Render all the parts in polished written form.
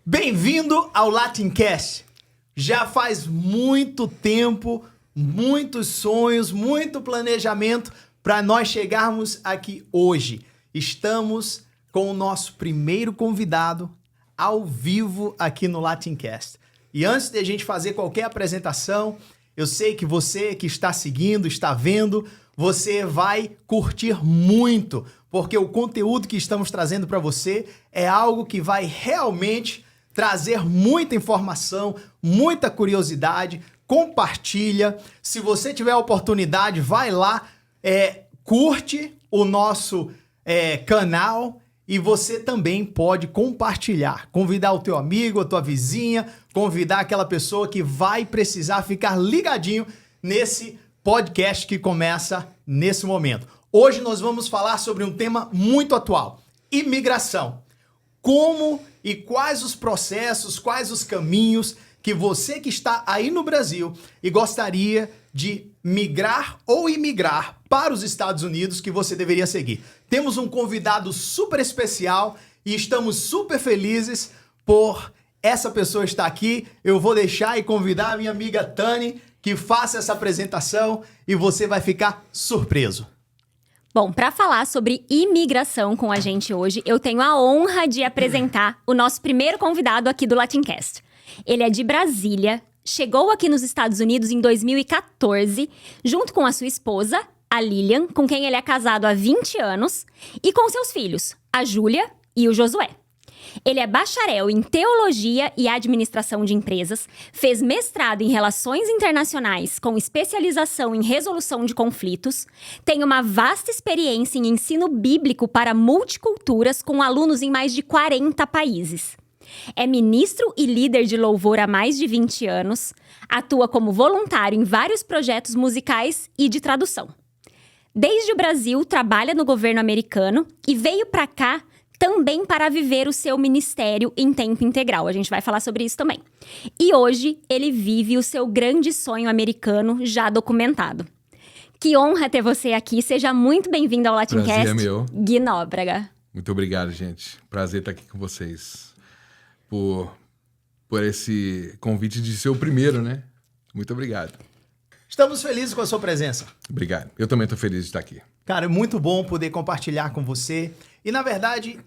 Bem-vindo ao Latincast. Já faz muito tempo, muitos sonhos, muito planejamento para nós chegarmos aqui hoje. Estamos com o nosso primeiro convidado ao vivo aqui no Latincast. E antes de a gente fazer qualquer apresentação, eu sei que você que está seguindo, está vendo, você vai curtir muito, porque o conteúdo que estamos trazendo para você é algo que vai realmente trazer muita informação, muita curiosidade. Compartilha. Se você tiver a oportunidade, vai lá, curte o nosso canal e você também pode compartilhar. Convidar o teu amigo, a tua vizinha, convidar aquela pessoa que vai precisar ficar ligadinho nesse podcast que começa nesse momento. Hoje nós vamos falar sobre um tema muito atual: imigração. Como e quais os processos, quais os caminhos que você que está aí no Brasil e gostaria de migrar ou imigrar para os Estados Unidos que você deveria seguir. Temos um convidado super especial e estamos super felizes por essa pessoa estar aqui. Eu vou deixar e convidar a minha amiga Tani que faça essa apresentação e você vai ficar surpreso. Bom, para falar sobre imigração com a gente hoje, eu tenho a honra de apresentar o nosso primeiro convidado aqui do Latincast. Ele é de Brasília, chegou aqui nos Estados Unidos em 2014, junto com a sua esposa, a Lilian, com quem ele é casado há 20 anos, e com seus filhos, a Júlia e o Josué. Ele é bacharel em Teologia e Administração de Empresas, fez mestrado em Relações Internacionais com especialização em Resolução de Conflitos, tem uma vasta experiência em ensino bíblico para multiculturas com alunos em mais de 40 países. É ministro e líder de louvor há mais de 20 anos, atua como voluntário em vários projetos musicais e de tradução. Desde o Brasil, trabalha no governo americano e veio para cá também para viver o seu ministério em tempo integral. A gente vai falar sobre isso também. E hoje, ele vive o seu grande sonho americano já documentado. Que honra ter você aqui. Seja muito bem-vindo ao Latincast. Prazer é meu. Gui Nóbrega. Muito obrigado, gente. Prazer estar aqui com vocês. Por esse convite de ser o primeiro, né? Muito obrigado. Estamos felizes com a sua presença. Obrigado. Eu também estou feliz de estar aqui. Cara, é muito bom poder compartilhar com você. E, na verdade,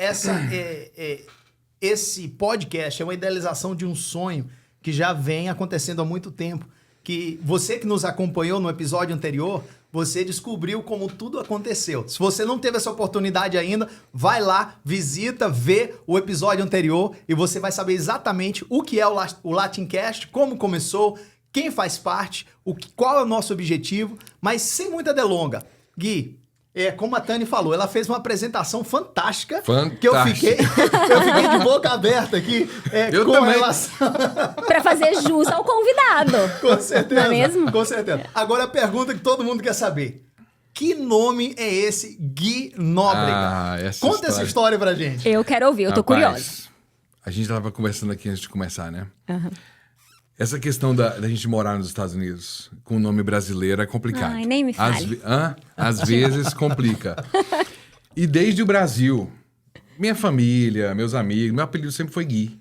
esse podcast é uma idealização de um sonho que já vem acontecendo há muito tempo. Que você que nos acompanhou no episódio anterior, você descobriu como tudo aconteceu. Se você não teve essa oportunidade ainda, vai lá, visita, vê o episódio anterior e você vai saber exatamente o que é o Latincast, como começou, quem faz parte, qual é o nosso objetivo, mas sem muita delonga. Gui, como a Tani falou, ela fez uma apresentação fantástica. Que eu fiquei de boca aberta aqui. Eu com também. relação... Para fazer jus ao convidado. Com certeza. Não é mesmo? Com certeza. Agora a pergunta que todo mundo quer saber. Que nome é esse Gui Nóbrega? Conta essa história pra gente. Eu quero ouvir, eu tô curiosa. A gente estava conversando aqui antes de começar, né? Uhum. Essa questão da gente morar nos Estados Unidos com o nome brasileiro é complicado. Ai, nem me fale. Às vezes complica. E desde o Brasil, minha família, meus amigos, meu apelido sempre foi Gui.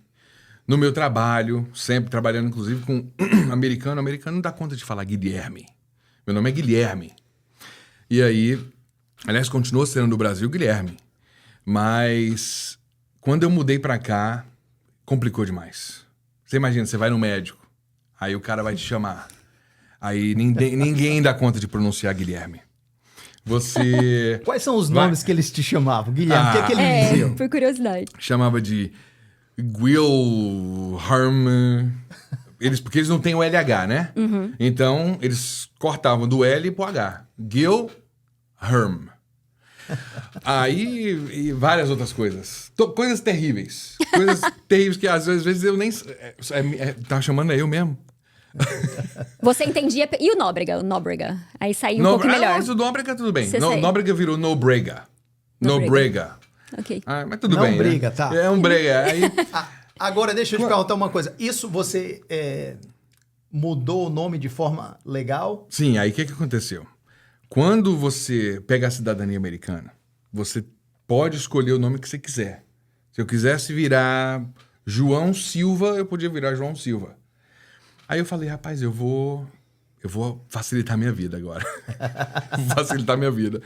No meu trabalho, sempre trabalhando inclusive com americano. Americano não dá conta de falar Guilherme. Meu nome é Guilherme. E aí, aliás, continuou sendo no Brasil Guilherme. Mas quando eu mudei pra cá, complicou demais. Você imagina, você vai no médico. Aí o cara vai te chamar. Aí ninguém dá conta de pronunciar Guilherme. Você... Quais são os nomes que eles te chamavam? Guilherme, o que é que eles diziam? Por curiosidade. Chamava de Wilhelm... Porque eles não têm o LH, né? Uhum. Então, eles cortavam do L pro H. Guilherm. Aí, e várias outras coisas. Coisas terríveis. Coisas terríveis que às vezes eu nem... Tava chamando eu mesmo. Você entendia... E o Nóbrega? O Nóbrega. Aí saiu um pouco melhor. Mas o Nóbrega tudo bem. Sei. Nóbrega virou Nobrega. Nobrega. Ok. Mas tudo Não bem, briga, né? tá. É um brega. Aí... Agora, deixa eu te perguntar uma coisa. Isso você mudou o nome de forma legal? Sim, aí o que aconteceu? Quando você pega a cidadania americana, você pode escolher o nome que você quiser. Se eu quisesse virar João Silva, eu podia virar João Silva. Aí eu falei, rapaz, eu vou facilitar minha vida agora. Vou facilitar minha vida.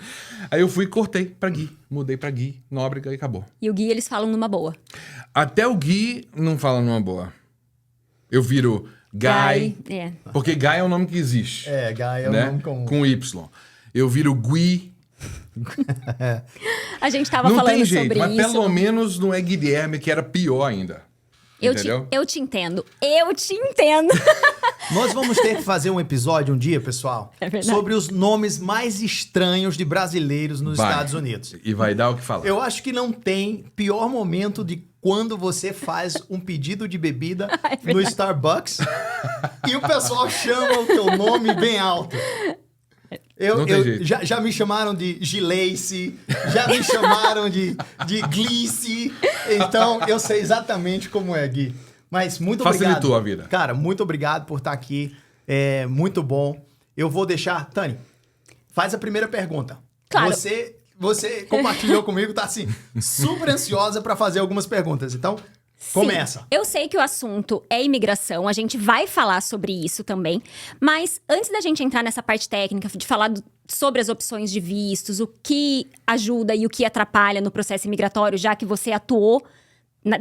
Aí eu fui e cortei pra Gui. Mudei pra Gui, Nóbrega e acabou. E o Gui, eles falam numa boa. Até o Gui não fala numa boa. Eu viro Guy. É. Porque Guy é um nome que existe. É, Guy é né? um nome comum. Com Y. Eu viro Gui. A gente tava Não falando tem jeito, sobre mas isso. pelo menos não é Guilherme, que era pior ainda. Entendeu? Eu te entendo. Eu te entendo. Nós vamos ter que fazer um episódio um dia, pessoal, É verdade. sobre os nomes mais estranhos de brasileiros nos Vai. Estados Unidos. E vai dar o que falar. Eu acho que não tem pior momento de quando você faz um pedido de bebida É no Starbucks e o pessoal chama o teu nome bem alto. Não tem jeito. Já me chamaram de Gileice, já me chamaram de Glice, então eu sei exatamente como é, Gui. Mas muito obrigado. Facilitou a vida. Cara, muito obrigado por estar aqui, é muito bom. Eu vou deixar... Tani, faz a primeira pergunta. Claro. Você compartilhou comigo, tá assim, super ansiosa para fazer algumas perguntas, então... Começa. Sim, eu sei que o assunto é imigração, a gente vai falar sobre isso também. Mas antes da gente entrar nessa parte técnica, de falar sobre as opções de vistos, o que ajuda e o que atrapalha no processo imigratório, já que você atuou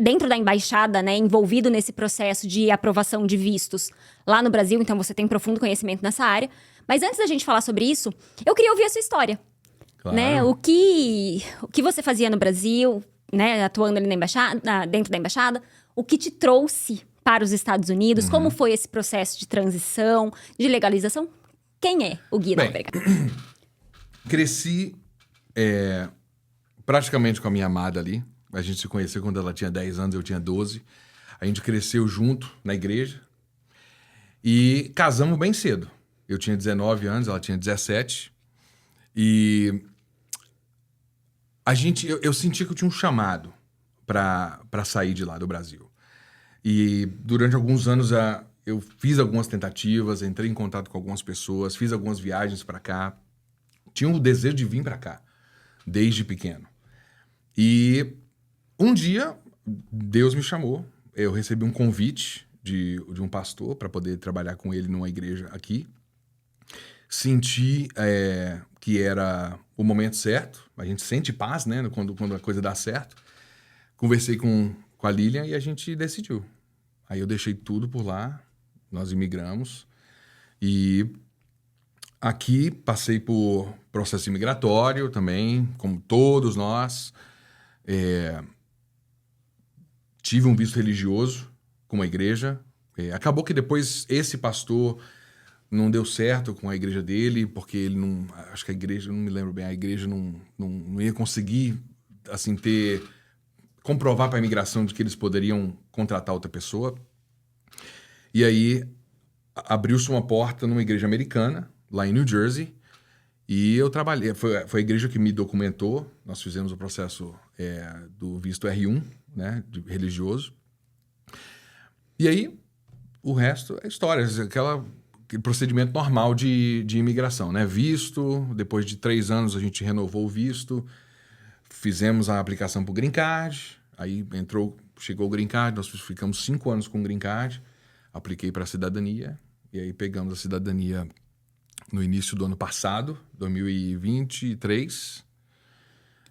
dentro da embaixada, né, envolvido nesse processo de aprovação de vistos lá no Brasil, então você tem profundo conhecimento nessa área. Mas antes da gente falar sobre isso, eu queria ouvir a sua história. Claro. Né? O que você fazia no Brasil, né, atuando ali na embaixada, dentro da embaixada, o que te trouxe para os Estados Unidos, como foi esse processo de transição, de legalização? Quem é o Gui Nóbrega? Cresci praticamente com a minha amada ali. A gente se conheceu quando ela tinha 10 anos, eu tinha 12. A gente cresceu junto na igreja e casamos bem cedo. Eu tinha 19 anos, ela tinha 17. E eu senti que eu tinha um chamado para sair de lá do Brasil. E durante alguns anos eu fiz algumas tentativas, entrei em contato com algumas pessoas, fiz algumas viagens para cá. Tinha um desejo de vir para cá, desde pequeno. E um dia, Deus me chamou. Eu recebi um convite de um pastor para poder trabalhar com ele numa igreja aqui. Senti que era o momento certo. A gente sente paz, né? Quando a coisa dá certo. Conversei com a Lilian e a gente decidiu. Aí eu deixei tudo por lá. Nós imigramos. E aqui passei por processo imigratório também, como todos nós. Tive um visto religioso com uma igreja. Acabou que depois esse pastor não deu certo com a igreja dele, porque ele não... Acho que a igreja, não me lembro bem, a igreja não ia conseguir, assim, comprovar para a imigração de que eles poderiam contratar outra pessoa. E aí abriu-se uma porta numa igreja americana, lá em New Jersey, e eu trabalhei. Foi a igreja que me documentou. Nós fizemos o processo do visto R1, né, religioso. E aí, o resto é história, aquele procedimento normal de imigração, né? Visto, depois de 3 anos a gente renovou o visto, fizemos a aplicação para o Green Card, aí chegou o Green Card, nós ficamos 5 anos com o Green Card, apliquei para a cidadania, e aí pegamos a cidadania no início do ano passado, 2023.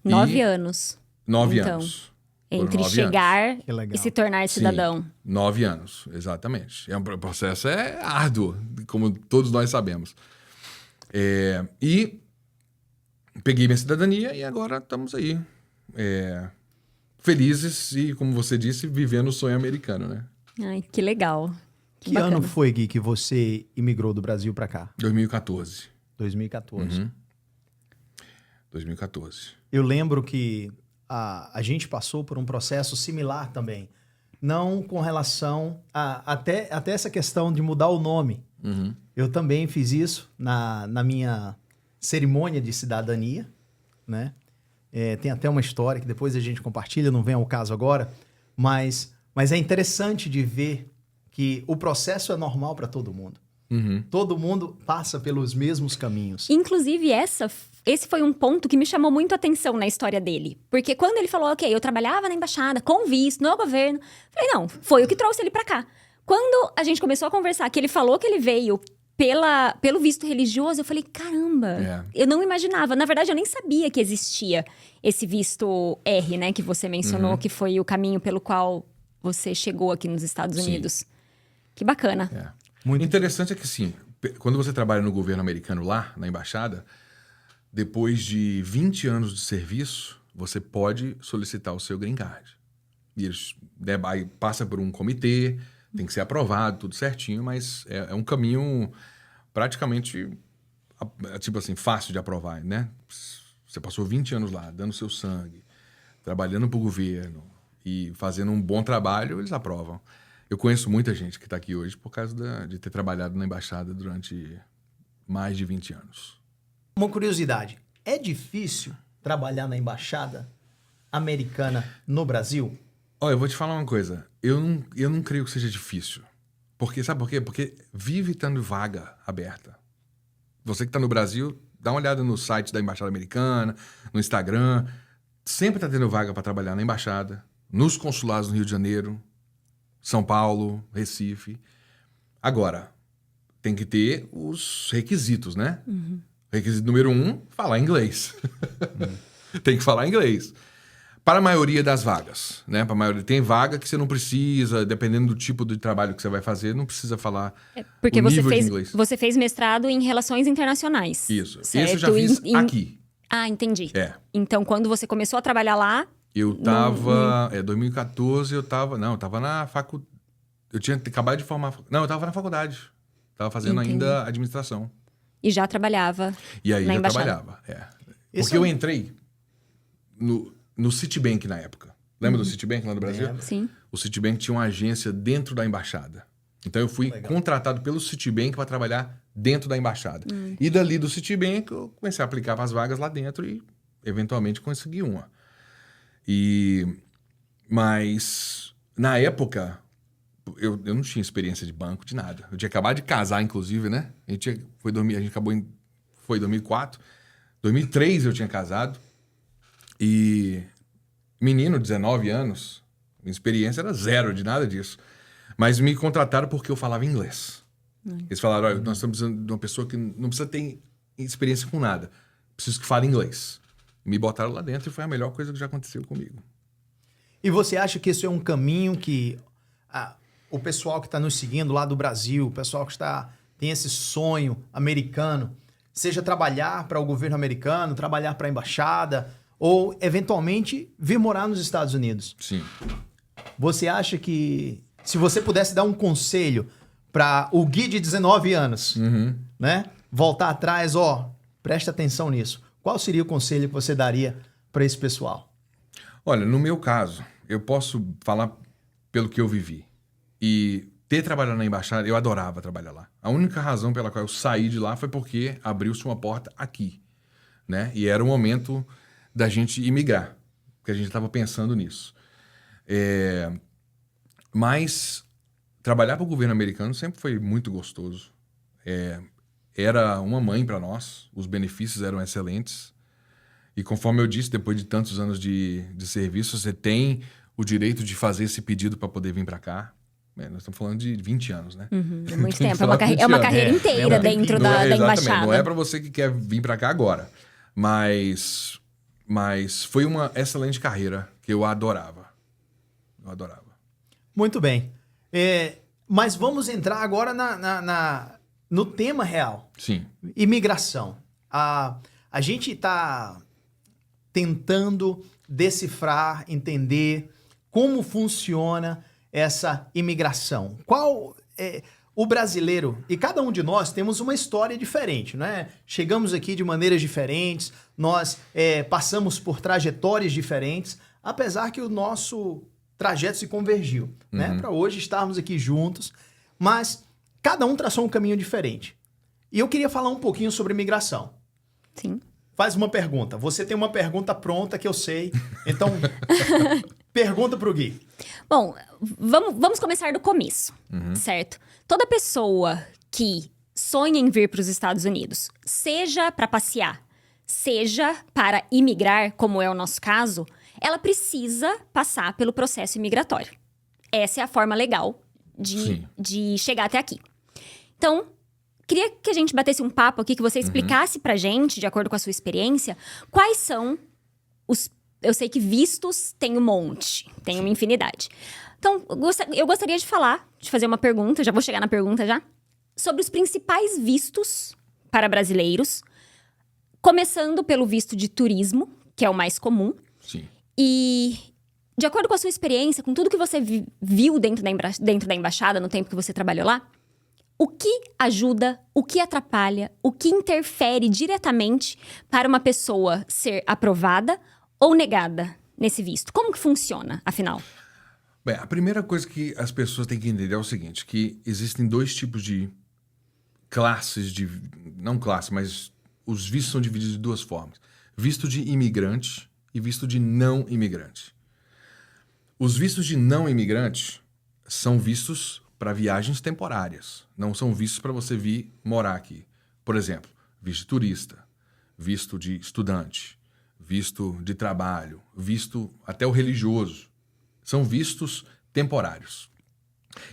9 anos. 9 então, anos. Entre 9 chegar Que legal. e se tornar cidadão. Sim, 9 anos, exatamente. O processo é árduo, como todos nós sabemos. E peguei minha cidadania e agora estamos aí. Felizes e, como você disse, vivendo o sonho americano, né? Ai, que legal. Que ano foi, Gui, que você imigrou do Brasil para cá? 2014. 2014. 2014. Eu lembro que a gente passou por um processo similar também. Não com relação até essa questão de mudar o nome. Eu também fiz isso na minha cerimônia de cidadania, né? Tem até uma história que depois a gente compartilha, não vem ao caso agora, mas é interessante de ver que o processo é normal para todo mundo. Todo mundo passa pelos mesmos caminhos. Inclusive, essa esse foi um ponto que me chamou muito a atenção na história dele. Porque quando ele falou, ok, eu trabalhava na embaixada, com visto, no governo. Falei, não, foi o que trouxe ele pra cá. Quando a gente começou a conversar, que ele falou que ele veio pelo visto religioso, eu falei, caramba, eu não imaginava. Na verdade, eu nem sabia que existia esse visto R, né? Que você mencionou, que foi o caminho pelo qual você chegou aqui nos Estados Unidos. Que bacana. Muito interessante é que, sim, quando você trabalha no governo americano lá, na embaixada, depois de 20 anos de serviço, você pode solicitar o seu green card. E eles, né, aí passa por um comitê, tem que ser aprovado, tudo certinho, mas é um caminho praticamente, tipo assim, fácil de aprovar, né? Você passou 20 anos lá, dando seu sangue, trabalhando para o governo e fazendo um bom trabalho, eles aprovam. Eu conheço muita gente que está aqui hoje por causa de ter trabalhado na embaixada durante mais de 20 anos. Uma curiosidade, é difícil trabalhar na embaixada americana no Brasil? Olha, eu vou te falar uma coisa. Eu não creio que seja difícil. Porque, sabe por quê? Porque vive tendo vaga aberta. Você que está no Brasil, dá uma olhada no site da Embaixada Americana, no Instagram. Sempre está tendo vaga para trabalhar na embaixada, nos consulados no Rio de Janeiro, São Paulo, Recife. Agora, tem que ter os requisitos, né? Requisito número 1, falar inglês. Tem que falar inglês. Para a maioria das vagas, né? Para a maioria, tem vaga que você não precisa, dependendo do tipo de trabalho que você vai fazer, não precisa falar porque o nível de inglês. Você fez mestrado em Relações Internacionais. Isso. Certo? Esse eu já fiz aqui. Ah, entendi. É. Então, quando você começou a trabalhar lá... Eu tava... 2014 eu tava... Não, eu tava na faculdade... Eu tinha acabado de formar... Não, eu tava na faculdade. Tava fazendo ainda administração. E já trabalhava E aí na já embaixada. trabalhava, Porque eu entrei no Citibank na época. Lembra do Citibank lá no Brasil? Sim. O Citibank tinha uma agência dentro da embaixada. Então eu fui contratado pelo Citibank para trabalhar dentro da embaixada. E dali do Citibank eu comecei a aplicar para as vagas lá dentro e eventualmente consegui uma. Mas na época eu não tinha experiência de banco, de nada. Eu tinha acabado de casar, inclusive, né? A gente acabou foi em 2004. 2003 eu tinha casado. E menino, 19 anos, minha experiência era zero de nada disso. Mas me contrataram porque eu falava inglês. Eles falaram, olha, nós estamos precisando de uma pessoa que não precisa ter experiência com nada. Preciso que fale inglês. Me botaram lá dentro e foi a melhor coisa que já aconteceu comigo. E você acha que isso é um caminho que o pessoal que está nos seguindo lá do Brasil, o pessoal que tem esse sonho americano, seja trabalhar para o governo americano, trabalhar para a embaixada, ou eventualmente vir morar nos Estados Unidos? Sim. Você acha que, se você pudesse dar um conselho para o Gui de 19 anos, né? Voltar atrás, presta atenção nisso. Qual seria o conselho que você daria para esse pessoal? Olha, no meu caso, eu posso falar pelo que eu vivi. E ter trabalhado na embaixada, eu adorava trabalhar lá. A única razão pela qual eu saí de lá foi porque abriu-se uma porta aqui, né? E era o momento da gente imigrar, porque a gente estava pensando nisso. Mas trabalhar para o governo americano sempre foi muito gostoso. Era uma mãe para nós, os benefícios eram excelentes. E conforme eu disse, depois de tantos anos de serviço, você tem o direito de fazer esse pedido para poder vir para cá. Nós estamos falando de 20 anos, né? É muito tempo. É uma carreira inteira dentro da embaixada. Não é para você que quer vir para cá agora. Mas foi uma excelente carreira que eu adorava. Eu adorava. Muito bem. Mas vamos entrar agora no tema real. Sim. Imigração. A gente está tentando decifrar, entender como funciona essa imigração. O brasileiro, e cada um de nós temos uma história diferente, né? Chegamos aqui de maneiras diferentes, nós passamos por trajetórias diferentes, apesar que o nosso trajeto se convergiu, né? Para hoje estarmos aqui juntos, mas cada um traçou um caminho diferente. E eu queria falar um pouquinho sobre imigração. Sim. Faz uma pergunta. Você tem uma pergunta pronta que eu sei, então pergunta pro Gui. Bom, vamos começar do começo, certo? Toda pessoa que sonha em vir para os Estados Unidos, seja para passear, seja para imigrar, como é o nosso caso, ela precisa passar pelo processo imigratório. Essa é a forma legal de chegar até aqui. Então, queria que a gente batesse um papo aqui, que você explicasse pra gente, de acordo com a sua experiência, quais são os... Eu sei que vistos tem um monte, tem uma infinidade. Então, eu gostaria de fazer uma pergunta, já vou chegar na pergunta já, sobre os principais vistos para brasileiros, começando pelo visto de turismo, que é o mais comum. Sim. E, de acordo com a sua experiência, com tudo que você viu dentro da embaixada, no tempo que você trabalhou lá, o que ajuda, o que atrapalha, o que interfere diretamente para uma pessoa ser aprovada ou negada nesse visto? Como que funciona, afinal? Bem, a primeira coisa que as pessoas têm que entender é o seguinte, que existem dois tipos de classes de... Não classe, mas os vistos são divididos de duas formas. Visto de imigrante e visto de não imigrante. Os vistos de não imigrante são vistos para viagens temporárias. Não são vistos para você vir morar aqui. Por exemplo, visto de turista, visto de estudante, visto de trabalho, visto até o religioso. São vistos temporários.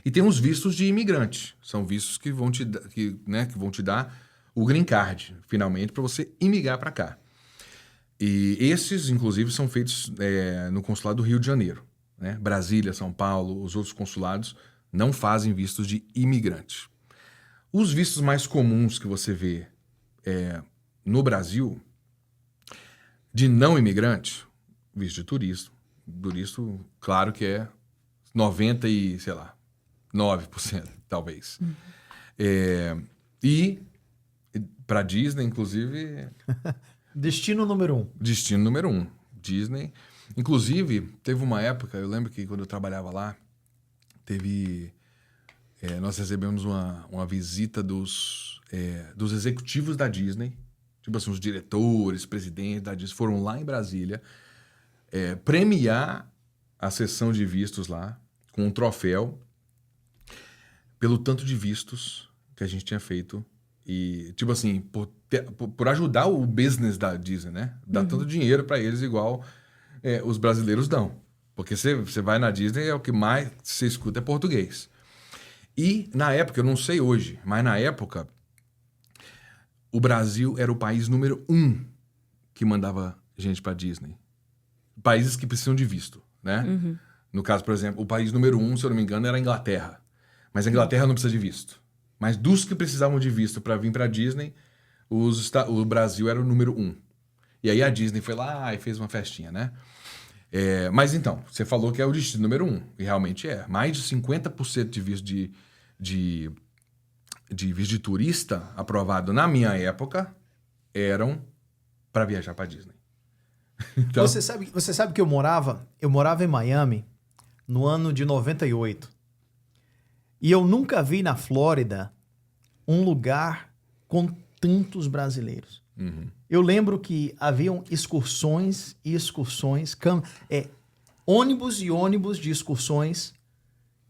E tem os vistos de imigrante. São vistos que vão te dar o green card, finalmente, para você imigrar para cá. E esses, inclusive, são feitos no consulado do Rio de Janeiro. Né? Brasília, São Paulo, os outros consulados não fazem vistos de imigrante. Os vistos mais comuns que você vê no Brasil, de não imigrante, visto de turista, claro que é 9%, talvez. E para Disney, inclusive... Destino número 1. Destino número 1. Disney. Inclusive, teve uma época, eu lembro que quando eu trabalhava lá, nós recebemos uma visita dos executivos da Disney, tipo assim, os diretores, presidentes da Disney, foram lá em Brasília premiar a sessão de vistos lá com um troféu pelo tanto de vistos que a gente tinha feito e, tipo assim, por ajudar o business da Disney, né? Dar tanto dinheiro para eles igual os brasileiros dão. Porque você vai na Disney, o que mais você escuta é português. E, na época, eu não sei hoje, mas na época, o Brasil era o país número 1 que mandava gente para Disney. Países que precisam de visto, né? No caso, por exemplo, o país número 1, se eu não me engano, era a Inglaterra. Mas a Inglaterra não precisa de visto. Mas dos que precisavam de visto para vir para Disney, o Brasil era o número 1. E aí a Disney foi lá e fez uma festinha, né? Mas então, você falou que é o destino número 1. E realmente é. Mais de 50% de visto de visto de turista aprovado na minha época eram para viajar para Disney. Então... Você sabe que eu morava em Miami no ano de 98. E eu nunca vi na Flórida um lugar com tantos brasileiros. Eu lembro que haviam excursões e excursões, ônibus e ônibus de excursões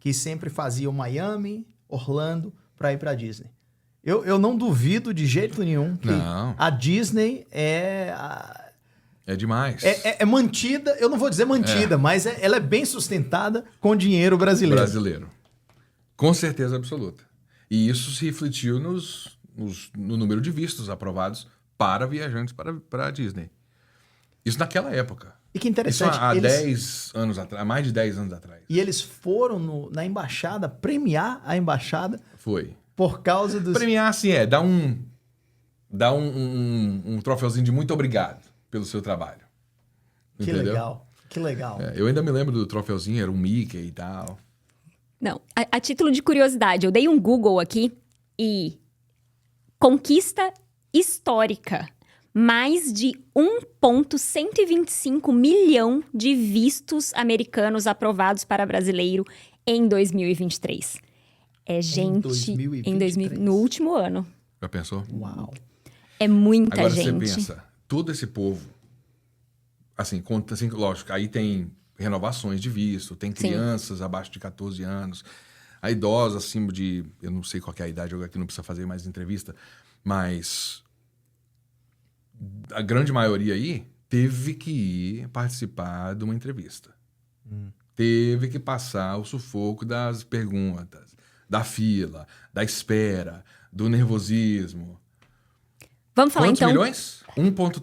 que sempre faziam Miami, Orlando, para ir para Disney. Eu não duvido de jeito nenhum que a Disney é demais. É mantida, eu não vou dizer mantida, mas ela é bem sustentada com dinheiro brasileiro. Com certeza absoluta. E isso se refletiu no número de vistos aprovados para viajantes para a Disney. Isso naquela época. E que interessante. Isso há 10 anos atrás, mais de 10 anos atrás. E eles foram na embaixada, premiar a embaixada. Foi. Por causa dos... Premiar, assim, dar um troféuzinho de muito obrigado pelo seu trabalho. Que legal, que legal. Eu ainda me lembro do troféuzinho, era um Mickey e tal. Não, a título de curiosidade, eu dei um Google aqui e conquista histórica. Mais de 1,125 milhão de vistos americanos aprovados para brasileiro em 2023. No último ano. Já pensou? Uau. É muita Agora gente. Agora você pensa, todo esse povo, assim, lógico, aí tem renovações de visto, tem crianças abaixo de 14 anos, a idosa acima de, eu não sei qual que é a idade, eu aqui não precisa fazer mais entrevista, mas a grande maioria aí teve que ir participar de uma entrevista. Teve que passar o sufoco das perguntas, da fila, da espera, do nervosismo. Vamos falar Quantos então... milhões?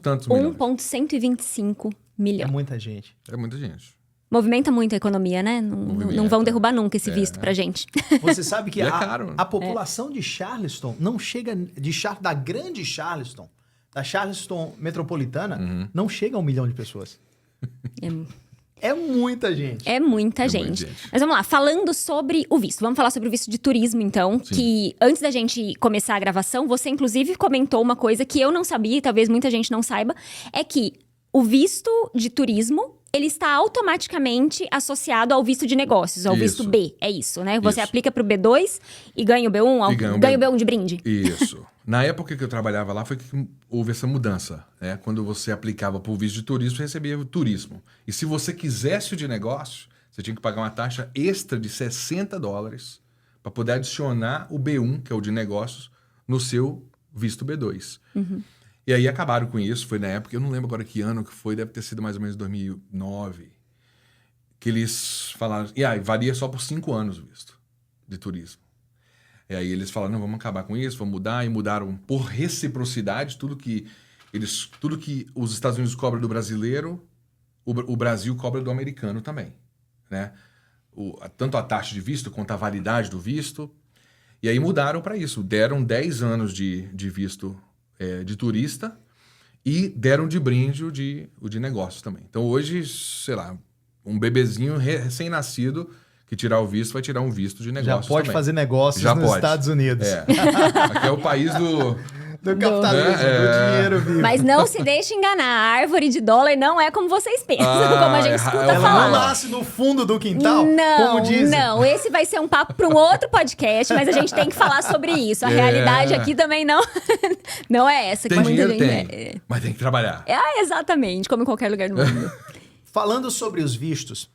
Tantos milhões. 1,125 É milhões. muita gente. É muita gente. Movimenta muito a economia, né? Movimenta. Não vão derrubar nunca esse visto pra gente. Você sabe que E é caro. a população de Charleston não chega... Da grande Charleston, da Charleston metropolitana, não chega a 1 milhão de pessoas. É muita gente. É muita É gente. muita gente. Mas vamos lá, falando sobre o visto. Vamos falar sobre o visto de turismo, então. Sim. Que antes da gente começar a gravação, você inclusive comentou uma coisa que eu não sabia, e talvez muita gente não saiba, é que o visto de turismo, ele está automaticamente associado ao visto de negócios, ao visto Isso. B. É isso, né? Você Isso. aplica pro B2 e ganha o B1, E ganha o ganha o B1 B1 de brinde. Isso. Na época que eu trabalhava lá, foi que houve essa mudança. Né? Quando você aplicava para o visto de turismo, você recebia o turismo. E se você quisesse o de negócio, você tinha que pagar uma taxa extra de $60 para poder adicionar o B1, que é o de negócios, no seu visto B2. E aí acabaram com isso, foi na época, eu não lembro agora que ano que foi, deve ter sido mais ou menos 2009, que eles falaram, e aí varia só por 5 anos o visto de turismo. E aí eles falaram, não, vamos acabar com isso, vamos mudar, e mudaram por reciprocidade, tudo que os Estados Unidos cobram do brasileiro, o Brasil cobra do americano também, né? Tanto a taxa de visto quanto a validade do visto. E aí mudaram para isso, deram 10 anos de visto de turista e deram de brinde o de negócio também. Então hoje, sei lá, um bebezinho recém-nascido que tirar o visto vai tirar um visto de negócio Já pode também. fazer negócios Já nos pode. Estados Unidos. É. Aqui é o país do capitalismo, do dinheiro vivo. Mas não se deixe enganar, a árvore de dólar não é como vocês pensam, como a gente escuta ela Ela falar. não nasce no fundo do quintal, Não, como dizem. não. Esse vai ser um papo para um outro podcast, mas a gente tem que falar sobre isso. A realidade aqui também não é essa. Tem que muita dinheiro, gente... tem. Mas tem que trabalhar. Exatamente, como em qualquer lugar do mundo. Falando sobre os vistos,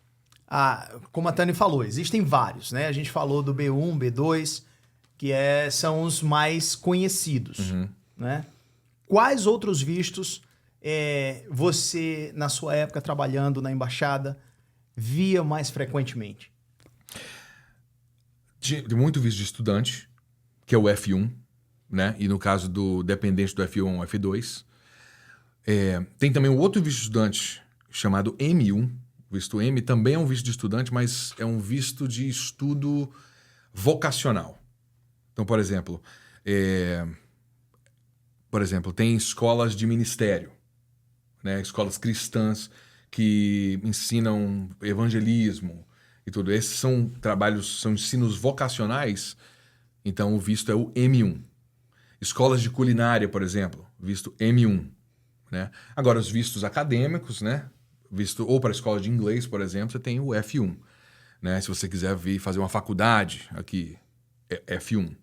como a Tânia falou, existem vários, né? A gente falou do B1, B2, que são os mais conhecidos, né? Quais outros vistos você, na sua época trabalhando na embaixada, via mais frequentemente? Tem muito visto de estudante, que é o F1, né? E no caso do dependente do F1, o F2. Tem também um outro visto de estudante chamado M1. O visto M também é um visto de estudante, mas é um visto de estudo vocacional. Então, por exemplo, tem escolas de ministério, né? Escolas cristãs que ensinam evangelismo e tudo. Esses são trabalhos, são ensinos vocacionais, então o visto é o M1. Escolas de culinária, por exemplo, visto M1. Né? Agora, os vistos acadêmicos, né? Visto ou para a escola de inglês, por exemplo, você tem o F1. Né? Se você quiser vir fazer uma faculdade, aqui é F1.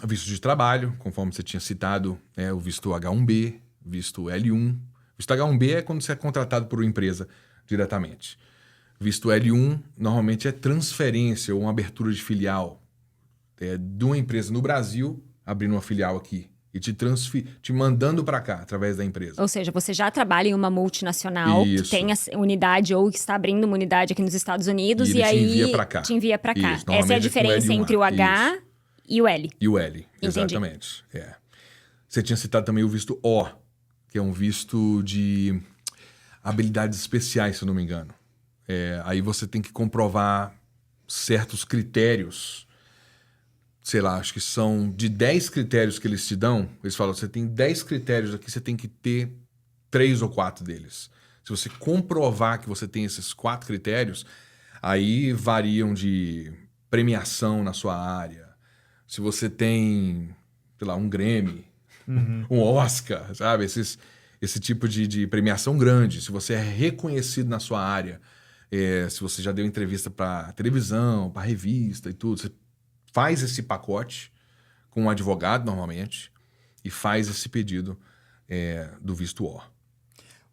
Visto de trabalho, conforme você tinha citado, o visto H1B, visto L1. Visto H1B é quando você é contratado por uma empresa diretamente. Visto L1, normalmente é transferência ou uma abertura de filial de uma empresa no Brasil, abrindo uma filial aqui e te mandando para cá, através da empresa. Ou seja, você já trabalha em uma multinacional Isso. que tem a unidade ou que está abrindo uma unidade aqui nos Estados Unidos E ele e aí te envia pra cá. te envia para cá. Isso, Essa é a normalmente é com diferença L1A. entre o H e o L. E o L, Entendi. exatamente. Você tinha citado também o visto O, que é um visto de habilidades especiais, se eu não me engano. Aí você tem que comprovar certos critérios. Sei lá, acho que são de 10 critérios que eles te dão. Eles falam, você tem 10 critérios aqui, você tem que ter 3 ou 4 deles. Se você comprovar que você tem esses 4 critérios, aí variam de premiação na sua área. Se você tem, sei lá, um Grammy, um Oscar, sabe? Esse tipo de premiação grande. Se você é reconhecido na sua área, se você já deu entrevista para televisão, para revista e tudo, você faz esse pacote com um advogado, normalmente, e faz esse pedido do visto O.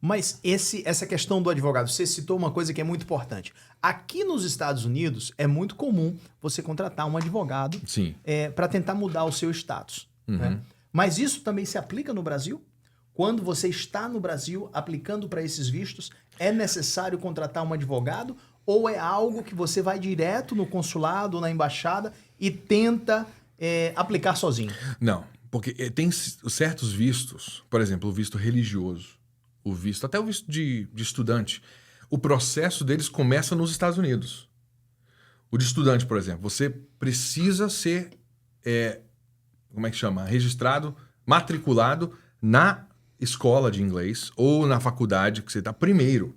Mas essa questão do advogado, você citou uma coisa que é muito importante. Aqui nos Estados Unidos, é muito comum você contratar um advogado Sim. para tentar mudar o seu status. Né? Mas isso também se aplica no Brasil? Quando você está no Brasil aplicando para esses vistos, é necessário contratar um advogado ou é algo que você vai direto no consulado ou na embaixada e tenta aplicar sozinho? Não, porque tem certos vistos, por exemplo, o visto religioso, até o visto de estudante, o processo deles começa nos Estados Unidos. O de estudante, por exemplo, você precisa ser, como é que chama? Registrado, matriculado na escola de inglês ou na faculdade que você está primeiro.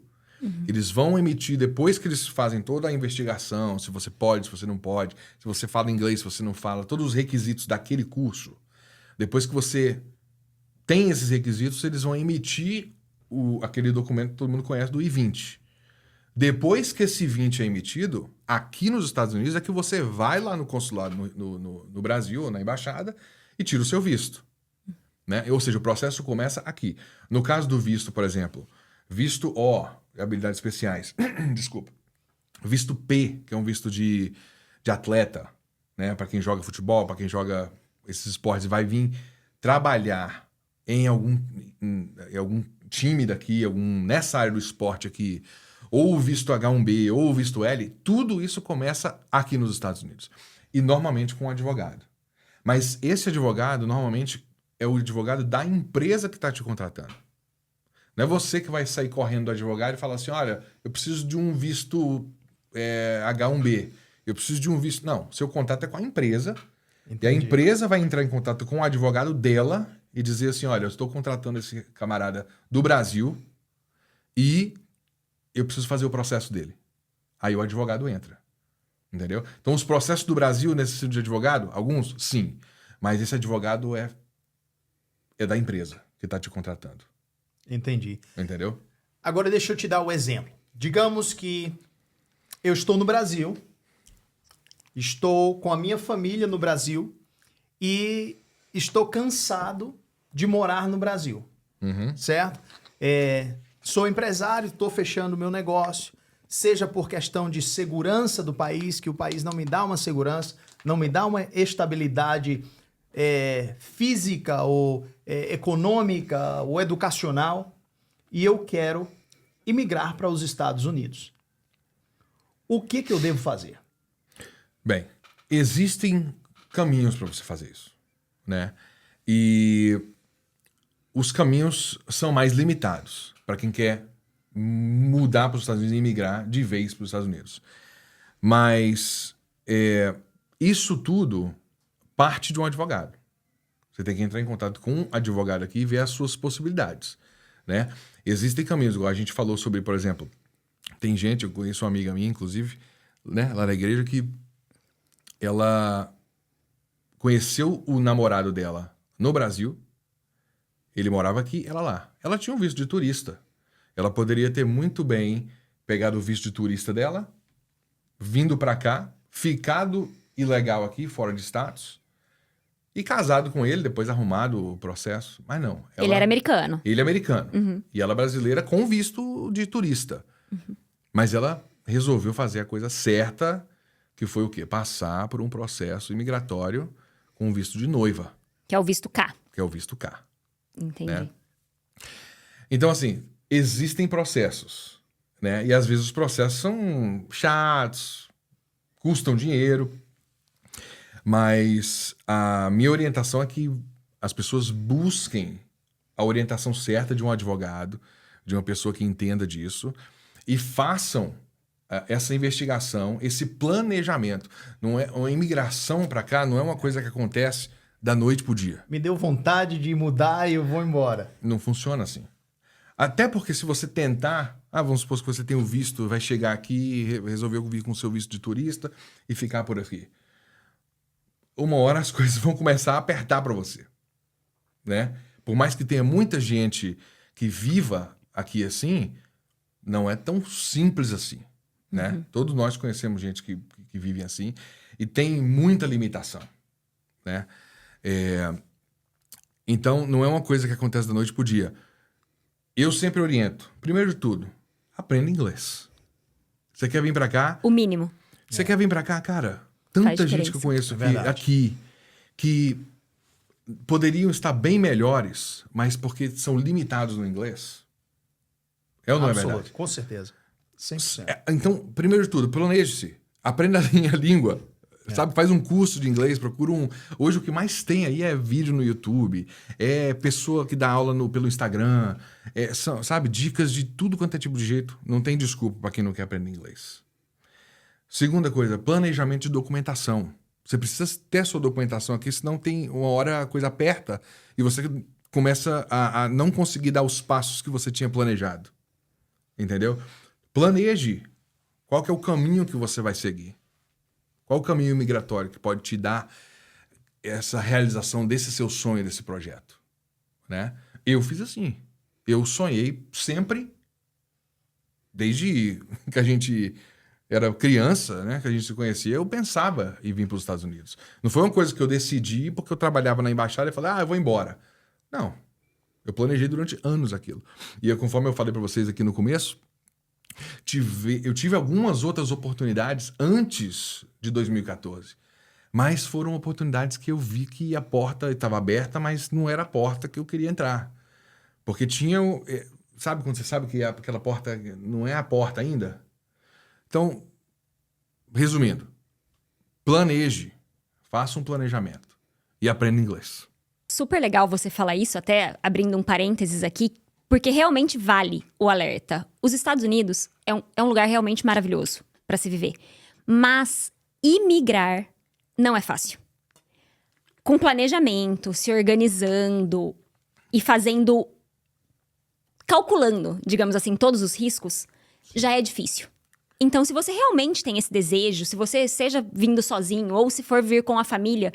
Eles vão emitir, depois que eles fazem toda a investigação, se você pode, se você não pode, se você fala inglês, se você não fala, todos os requisitos daquele curso. Depois que você tem esses requisitos, eles vão emitir aquele documento que todo mundo conhece do I-20. Depois que esse I-20 é emitido, aqui nos Estados Unidos é que você vai lá no consulado no Brasil, ou na embaixada, e tira o seu visto. Né? Ou seja, o processo começa aqui. No caso do visto, por exemplo, visto O, habilidades especiais, desculpa. Visto P, que é um visto de atleta, né? Para quem joga futebol, para quem joga esses esportes, vai vir trabalhar em algum time daqui, nessa área do esporte aqui, ou o visto H1B, ou o visto L, tudo isso começa aqui nos Estados Unidos. E normalmente com um advogado. Mas esse advogado, normalmente, é o advogado da empresa que está te contratando. Não é você que vai sair correndo do advogado e falar assim, olha, eu preciso de um visto H1B, eu preciso de um visto... Não, seu contato é com a empresa, Entendi. e a empresa vai entrar em contato com o advogado dela e dizer assim, olha, eu estou contratando esse camarada do Brasil e eu preciso fazer o processo dele. Aí o advogado entra. Entendeu? Então, os processos do Brasil necessitam de advogado? Alguns, sim. Mas esse advogado é da empresa que está te contratando. Entendi. Entendeu? Agora deixa eu te dar o exemplo. Digamos que eu estou no Brasil, estou com a minha família no Brasil e estou cansado de morar no Brasil. Certo? Sou empresário, estou fechando o meu negócio, seja por questão de segurança do país, que o país não me dá uma segurança, não me dá uma estabilidade física ou econômica ou educacional, e eu quero imigrar para os Estados Unidos. O que eu devo fazer? Bem, existem caminhos para você fazer isso, né? E os caminhos são mais limitados para quem quer mudar para os Estados Unidos e imigrar de vez para os Estados Unidos. Mas isso tudo parte de um advogado. Você tem que entrar em contato com um advogado aqui e ver as suas possibilidades, né? Existem caminhos, igual a gente falou sobre, por exemplo, tem gente, eu conheço uma amiga minha, inclusive, né, lá na igreja, que ela conheceu o namorado dela no Brasil, ele morava aqui, ela lá. Ela tinha um visto de turista. Ela poderia ter muito bem pegado o visto de turista dela, vindo pra cá, ficado ilegal aqui, fora de status, e casado com ele, depois arrumado o processo. Mas não. Ele era americano. Ele é americano. E ela brasileira com visto de turista. Mas ela resolveu fazer a coisa certa, que foi o quê? Passar por um processo imigratório com visto de noiva. Que é o visto K. Que é o visto K. Entendi. Né? Então, assim, existem processos, né? E às vezes os processos são chatos, custam dinheiro, mas a minha orientação é que as pessoas busquem a orientação certa de um advogado, de uma pessoa que entenda disso, e façam essa investigação, esse planejamento. Não é uma imigração para cá, não é uma coisa que acontece da noite pro dia. Me deu vontade de mudar e eu vou embora. Não funciona assim. Até porque se você tentar... vamos supor que você tem o visto, vai chegar aqui, resolveu vir com o seu visto de turista e ficar por aqui. Uma hora as coisas vão começar a apertar para você. Né? Por mais que tenha muita gente que viva aqui assim, não é tão simples assim. Né? Todos nós conhecemos gente que vive assim e tem muita limitação. Né? Então, não é uma coisa que acontece da noite pro dia. Eu sempre oriento, primeiro de tudo, aprenda inglês. Você quer vir pra cá? O mínimo. Você quer vir pra cá, cara? Faz Tanta gente diferença. que eu conheço É verdade. aqui que poderiam estar bem melhores, mas porque são limitados no inglês? É ou não é verdade? Com certeza. 100%. Então, primeiro de tudo, planeje-se. Aprenda a minha língua. Sabe, faz um curso de inglês, procura um... Hoje o que mais tem aí é vídeo no YouTube, é pessoa que dá aula pelo Instagram, sabe, dicas de tudo quanto é tipo de jeito. Não tem desculpa para quem não quer aprender inglês. Segunda coisa, planejamento de documentação. Você precisa ter a sua documentação aqui, senão tem uma hora a coisa aperta e você começa a não conseguir dar os passos que você tinha planejado. Entendeu? Planeje qual que é o caminho que você vai seguir. Qual o caminho migratório que pode te dar essa realização desse seu sonho, desse projeto? Né? Eu fiz assim. Eu sonhei sempre, desde que a gente era criança, né, que a gente se conhecia, eu pensava em vir para os Estados Unidos. Não foi uma coisa que eu decidi porque eu trabalhava na embaixada e falei, eu vou embora. Não. Eu planejei durante anos aquilo. E conforme eu falei para vocês aqui no começo, eu tive algumas outras oportunidades antes de 2014, mas foram oportunidades que eu vi que a porta estava aberta, mas não era a porta que eu queria entrar. Porque tinha... Sabe quando você sabe que aquela porta não é a porta ainda? Então, resumindo, planeje, faça um planejamento e aprenda inglês. Super legal você falar isso, até abrindo um parênteses aqui, porque realmente vale o alerta. Os Estados Unidos é um lugar realmente maravilhoso para se viver. Mas imigrar não é fácil. Com planejamento, se organizando e calculando, digamos assim, todos os riscos, já é difícil. Então, se você realmente tem esse desejo, se você seja vindo sozinho ou se for vir com a família,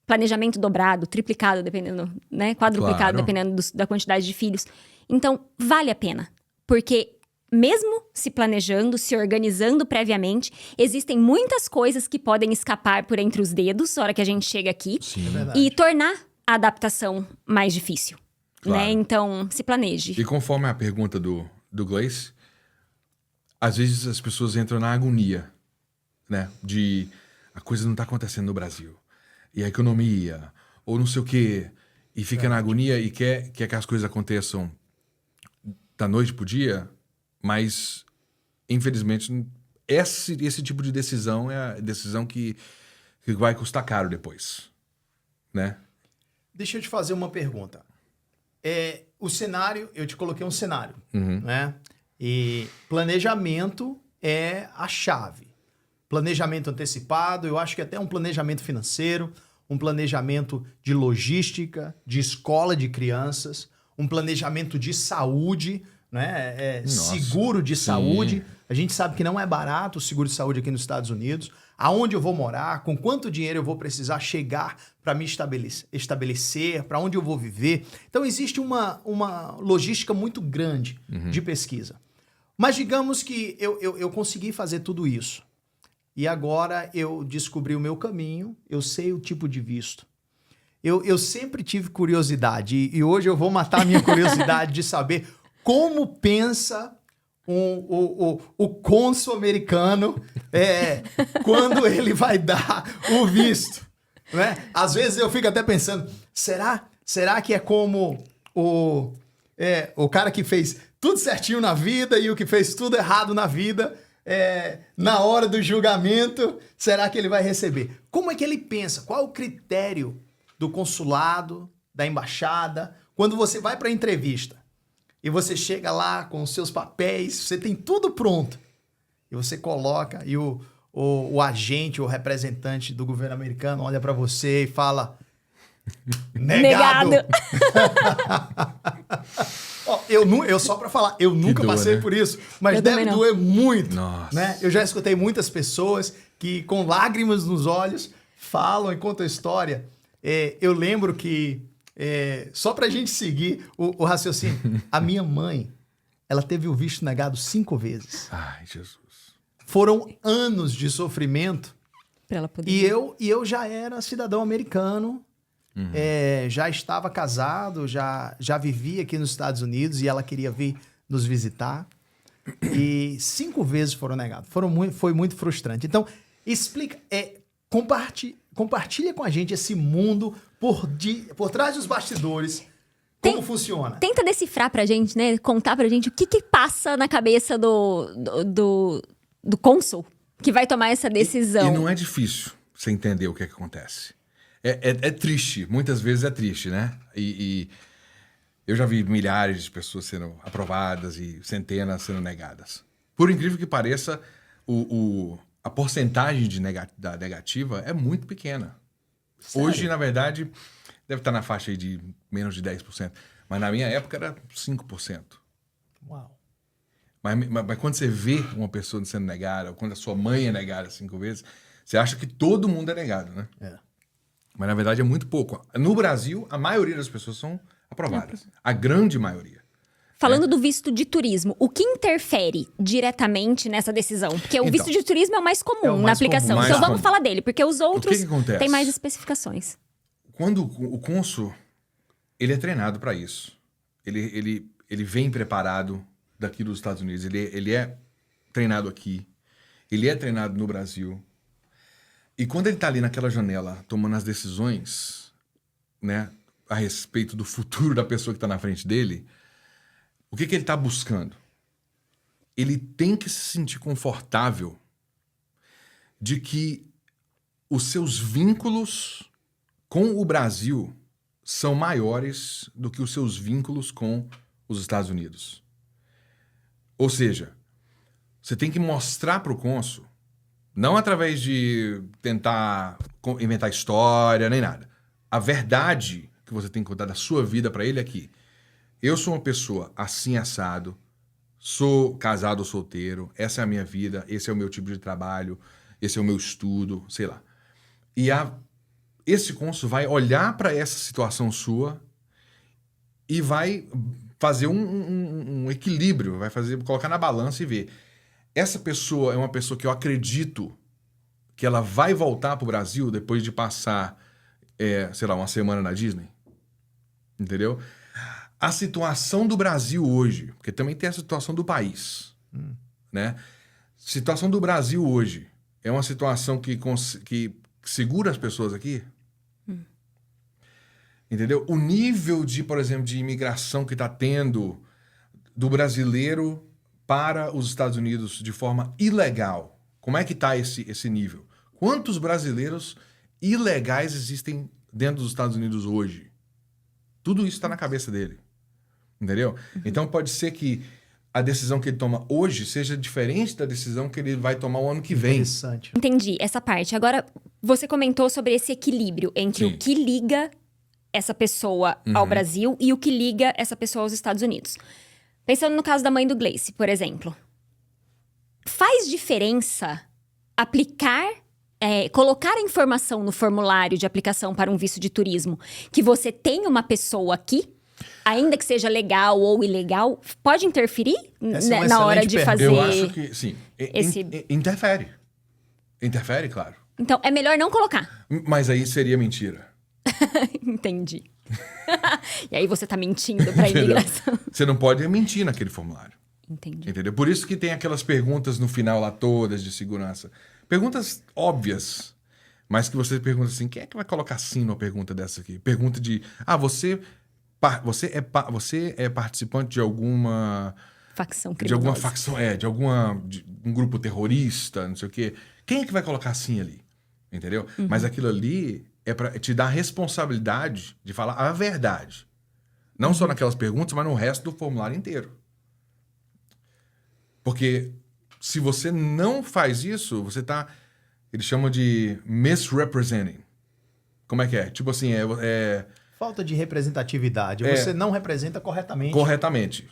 planejamento dobrado, triplicado, dependendo, né? Quadruplicado, dependendo da quantidade de filhos. Então, vale a pena. Porque mesmo se planejando, se organizando previamente, existem muitas coisas que podem escapar por entre os dedos na hora que a gente chega aqui. Sim. E tornar a adaptação mais difícil. Claro. Né? Então, se planeje. E conforme a pergunta do Gleice, às vezes as pessoas entram na agonia, né? De a coisa não está acontecendo no Brasil. E a economia, ou não sei o quê. E fica na agonia e quer que as coisas aconteçam da noite pro dia, mas, infelizmente, esse tipo de decisão é a decisão que vai custar caro depois, né? Deixa eu te fazer uma pergunta. O cenário, eu te coloquei um cenário, né? E planejamento é a chave. Planejamento antecipado, eu acho que até um planejamento financeiro, um planejamento de logística, de escola de crianças, um planejamento de saúde, né? Seguro de saúde. A gente sabe que não é barato o seguro de saúde aqui nos Estados Unidos. Aonde eu vou morar, com quanto dinheiro eu vou precisar chegar para me estabelecer, para onde eu vou viver. Então, existe uma logística muito grande de pesquisa. Mas digamos que eu consegui fazer tudo isso. E agora eu descobri o meu caminho, eu sei o tipo de visto. Eu sempre tive curiosidade e hoje eu vou matar a minha curiosidade de saber como pensa o cônsul americano quando ele vai dar o visto. Né? Às vezes eu fico até pensando, será que é como o cara que fez tudo certinho na vida e o que fez tudo errado na vida, na hora do julgamento, será que ele vai receber? Como é que ele pensa? Qual é o critério do consulado, da embaixada, quando você vai para a entrevista e você chega lá com os seus papéis, você tem tudo pronto, e você coloca, e o agente, o representante do governo americano olha para você e fala... Negado! Eu só pra falar, eu nunca passei por isso, mas deve doer muito. Nossa. Né? Eu já escutei muitas pessoas que com lágrimas nos olhos falam e contam a história. Eu lembro que, só pra gente seguir o raciocínio, a minha mãe, ela teve o visto negado 5 vezes. Ai, Jesus. Foram anos de sofrimento. Pra ela poder... E eu já era cidadão americano. Já estava casado, já vivia aqui nos Estados Unidos e ela queria vir nos visitar. E 5 vezes foram negados. Foi muito frustrante. Então, explica, Compartilha com a gente esse mundo por trás dos bastidores. Como funciona? Tenta decifrar pra gente, né? Contar pra gente o que passa na cabeça do cônsul que vai tomar essa decisão. E não é difícil você entender o que acontece. É triste, muitas vezes é triste, né? E eu já vi milhares de pessoas sendo aprovadas e centenas sendo negadas. Por incrível que pareça, a porcentagem da negativa é muito pequena. Sério? Hoje, na verdade, deve estar na faixa aí de menos de 10%. Mas na minha época era 5%. Uau. Mas quando você vê uma pessoa sendo negada, ou quando a sua mãe é negada 5 vezes, você acha que todo mundo é negado, né? É. Mas na verdade é muito pouco. No Brasil, a maioria das pessoas são aprovadas. A grande maioria. Falando do visto de turismo, o que interfere diretamente nessa decisão? Porque o Então, visto de turismo é o mais comum é o na mais aplicação. comum. Então Mais vamos comum. falar dele, porque os outros que acontece? têm mais especificações. Quando o cônsul, ele é treinado para isso. Ele vem preparado daqui dos Estados Unidos. Ele é treinado aqui. Ele é treinado no Brasil. E quando ele está ali naquela janela, tomando as decisões, né, a respeito do futuro da pessoa que está na frente dele, o que ele está buscando? Ele tem que se sentir confortável de que os seus vínculos com o Brasil são maiores do que os seus vínculos com os Estados Unidos. Ou seja, você tem que mostrar para o cônsul, não através de tentar inventar história, nem nada. A verdade que você tem que contar da sua vida para ele é que eu sou uma pessoa assim assado, sou casado ou solteiro, essa é a minha vida, esse é o meu tipo de trabalho, esse é o meu estudo, sei lá. E esse cônsul vai olhar para essa situação sua e vai fazer um equilíbrio, colocar na balança e ver. Essa pessoa é uma pessoa que eu acredito que ela vai voltar para o Brasil depois de passar, sei lá, uma semana na Disney. Entendeu? A situação do Brasil hoje, porque também tem a situação do país, né? Situação do Brasil hoje é uma situação que segura as pessoas aqui? Entendeu? O nível de, por exemplo, de imigração que está tendo do brasileiro para os Estados Unidos de forma ilegal. Como é que está esse nível? Quantos brasileiros ilegais existem dentro dos Estados Unidos hoje? Tudo isso está na cabeça dele. Entendeu? Então pode ser que a decisão que ele toma hoje seja diferente da decisão que ele vai tomar o ano que vem. Interessante. Entendi essa parte. Agora, você comentou sobre esse equilíbrio entre Sim. o que liga essa pessoa ao Brasil e o que liga essa pessoa aos Estados Unidos. Pensando no caso da mãe do Gleice, por exemplo. Faz diferença colocar a informação no formulário de aplicação para um visto de turismo que você tem uma pessoa aqui? Ainda que seja legal ou ilegal, pode interferir Essa é uma na hora excelente de pergunta. fazer... Eu acho que sim. esse- Interfere. Interfere, claro. Então, é melhor não colocar. Mas aí seria mentira. Entendi. E aí você tá mentindo pra Entendeu? imigração. Você não pode mentir naquele formulário. Entendi. Entendeu? Por isso que tem aquelas perguntas no final lá todas de segurança. Perguntas óbvias, mas que você pergunta assim, quem é que vai colocar sim numa pergunta dessa aqui? Pergunta de, você é participante de alguma... Facção De alguma criminosa. facção, de um grupo terrorista, não sei o quê. Quem é que vai colocar sim ali? Entendeu? Mas aquilo ali é para te dar a responsabilidade de falar a verdade. Não só naquelas perguntas, mas no resto do formulário inteiro. Porque se você não faz isso, você tá... Eles chamam de misrepresenting. Como é que é? Tipo assim, Falta de representatividade. Você não representa corretamente. corretamente.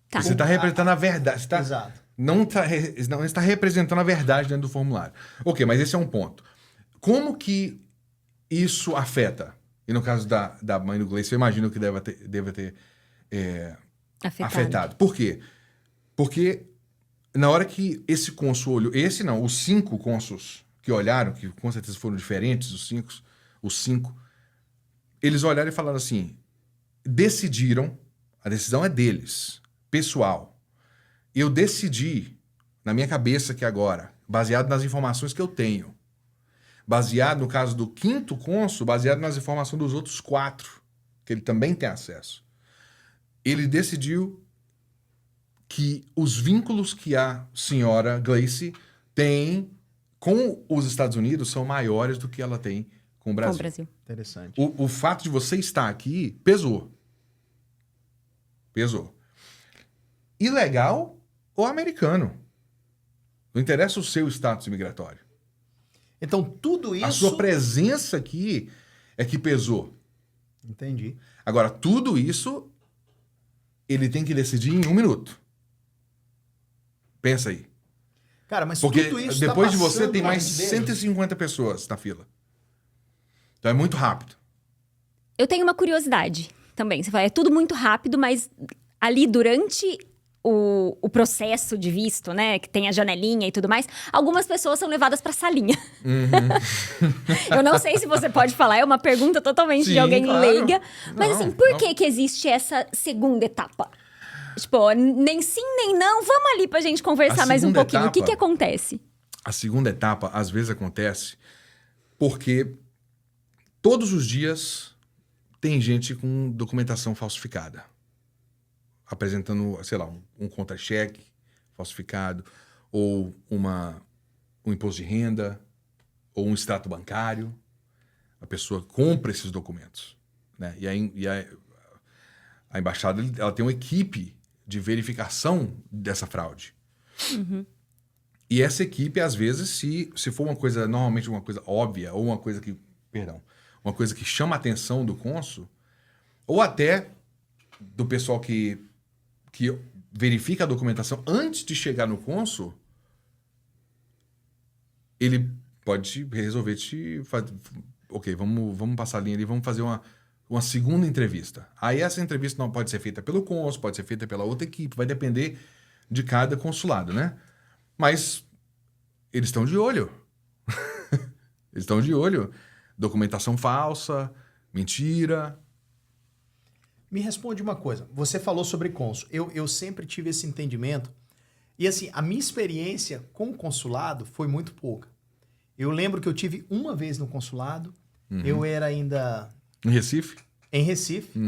Tá. Você está representando a verdade. Você tá, Exato. não está representando a verdade dentro do formulário. Ok, mas esse é um ponto. Como que isso afeta? E no caso da mãe do Gleice, eu imagino que deve ter afetado. Por quê? Porque na hora que esse cônsul olhou... os 5 cônsuls que olharam, que com certeza foram diferentes, os 5, eles olharam e falaram assim, decidiram, a decisão é deles, pessoal. Eu decidi, na minha cabeça aqui agora, baseado nas informações que eu tenho, baseado, no caso do 5º cônsul, baseado nas informações dos outros 4, que ele também tem acesso. Ele decidiu que os vínculos que a senhora Gleice tem com os Estados Unidos são maiores do que ela tem com o Brasil. Com o Brasil. Interessante. O fato de você estar aqui pesou. Pesou. Ilegal ou americano. Não interessa o seu status imigratório. Então, tudo isso... A sua presença aqui é que pesou. Entendi. Agora, tudo isso, ele tem que decidir em 1 minuto. Pensa aí. Cara, mas Porque tudo isso depois tá de você, passando tem na mais mente dele. 150 pessoas na fila. Então é muito rápido. Eu tenho uma curiosidade também. Você fala, é tudo muito rápido, mas ali durante o processo de visto, né, que tem a janelinha e tudo mais, algumas pessoas são levadas pra salinha. Eu não sei se você pode falar, é uma pergunta totalmente de Sim, alguém claro. leiga. Mas Não, assim, por não. que existe essa segunda etapa? Tipo, nem sim, nem não. Vamos ali pra gente conversar A mais um segunda pouquinho. O que etapa- acontece? A segunda etapa, às vezes, acontece porque todos os dias tem gente com documentação falsificada. Apresentando, sei lá, um contra-cheque falsificado, ou um imposto de renda, ou um extrato bancário. A pessoa compra esses documentos, né? E a embaixada ela tem uma equipe de verificação dessa fraude. E essa equipe, às vezes, se for uma coisa, normalmente uma coisa óbvia, ou uma coisa que, uma coisa que chama a atenção do cônsul, ou até do pessoal que verifica a documentação antes de chegar no cônsul, ele pode resolver te fazer, ok, vamos passar a linha ali, vamos fazer uma segunda entrevista. Aí essa entrevista não pode ser feita pelo cônsul, pode ser feita pela outra equipe, vai depender de cada consulado, né? Mas eles estão de olho. Eles estão de olho. Documentação falsa, mentira. Me responde uma coisa. Você falou sobre cônsul. Eu sempre tive esse entendimento. E assim, a minha experiência com o consulado foi muito pouca. Eu lembro que eu tive uma vez no consulado. Eu era ainda Em Recife? em Recife.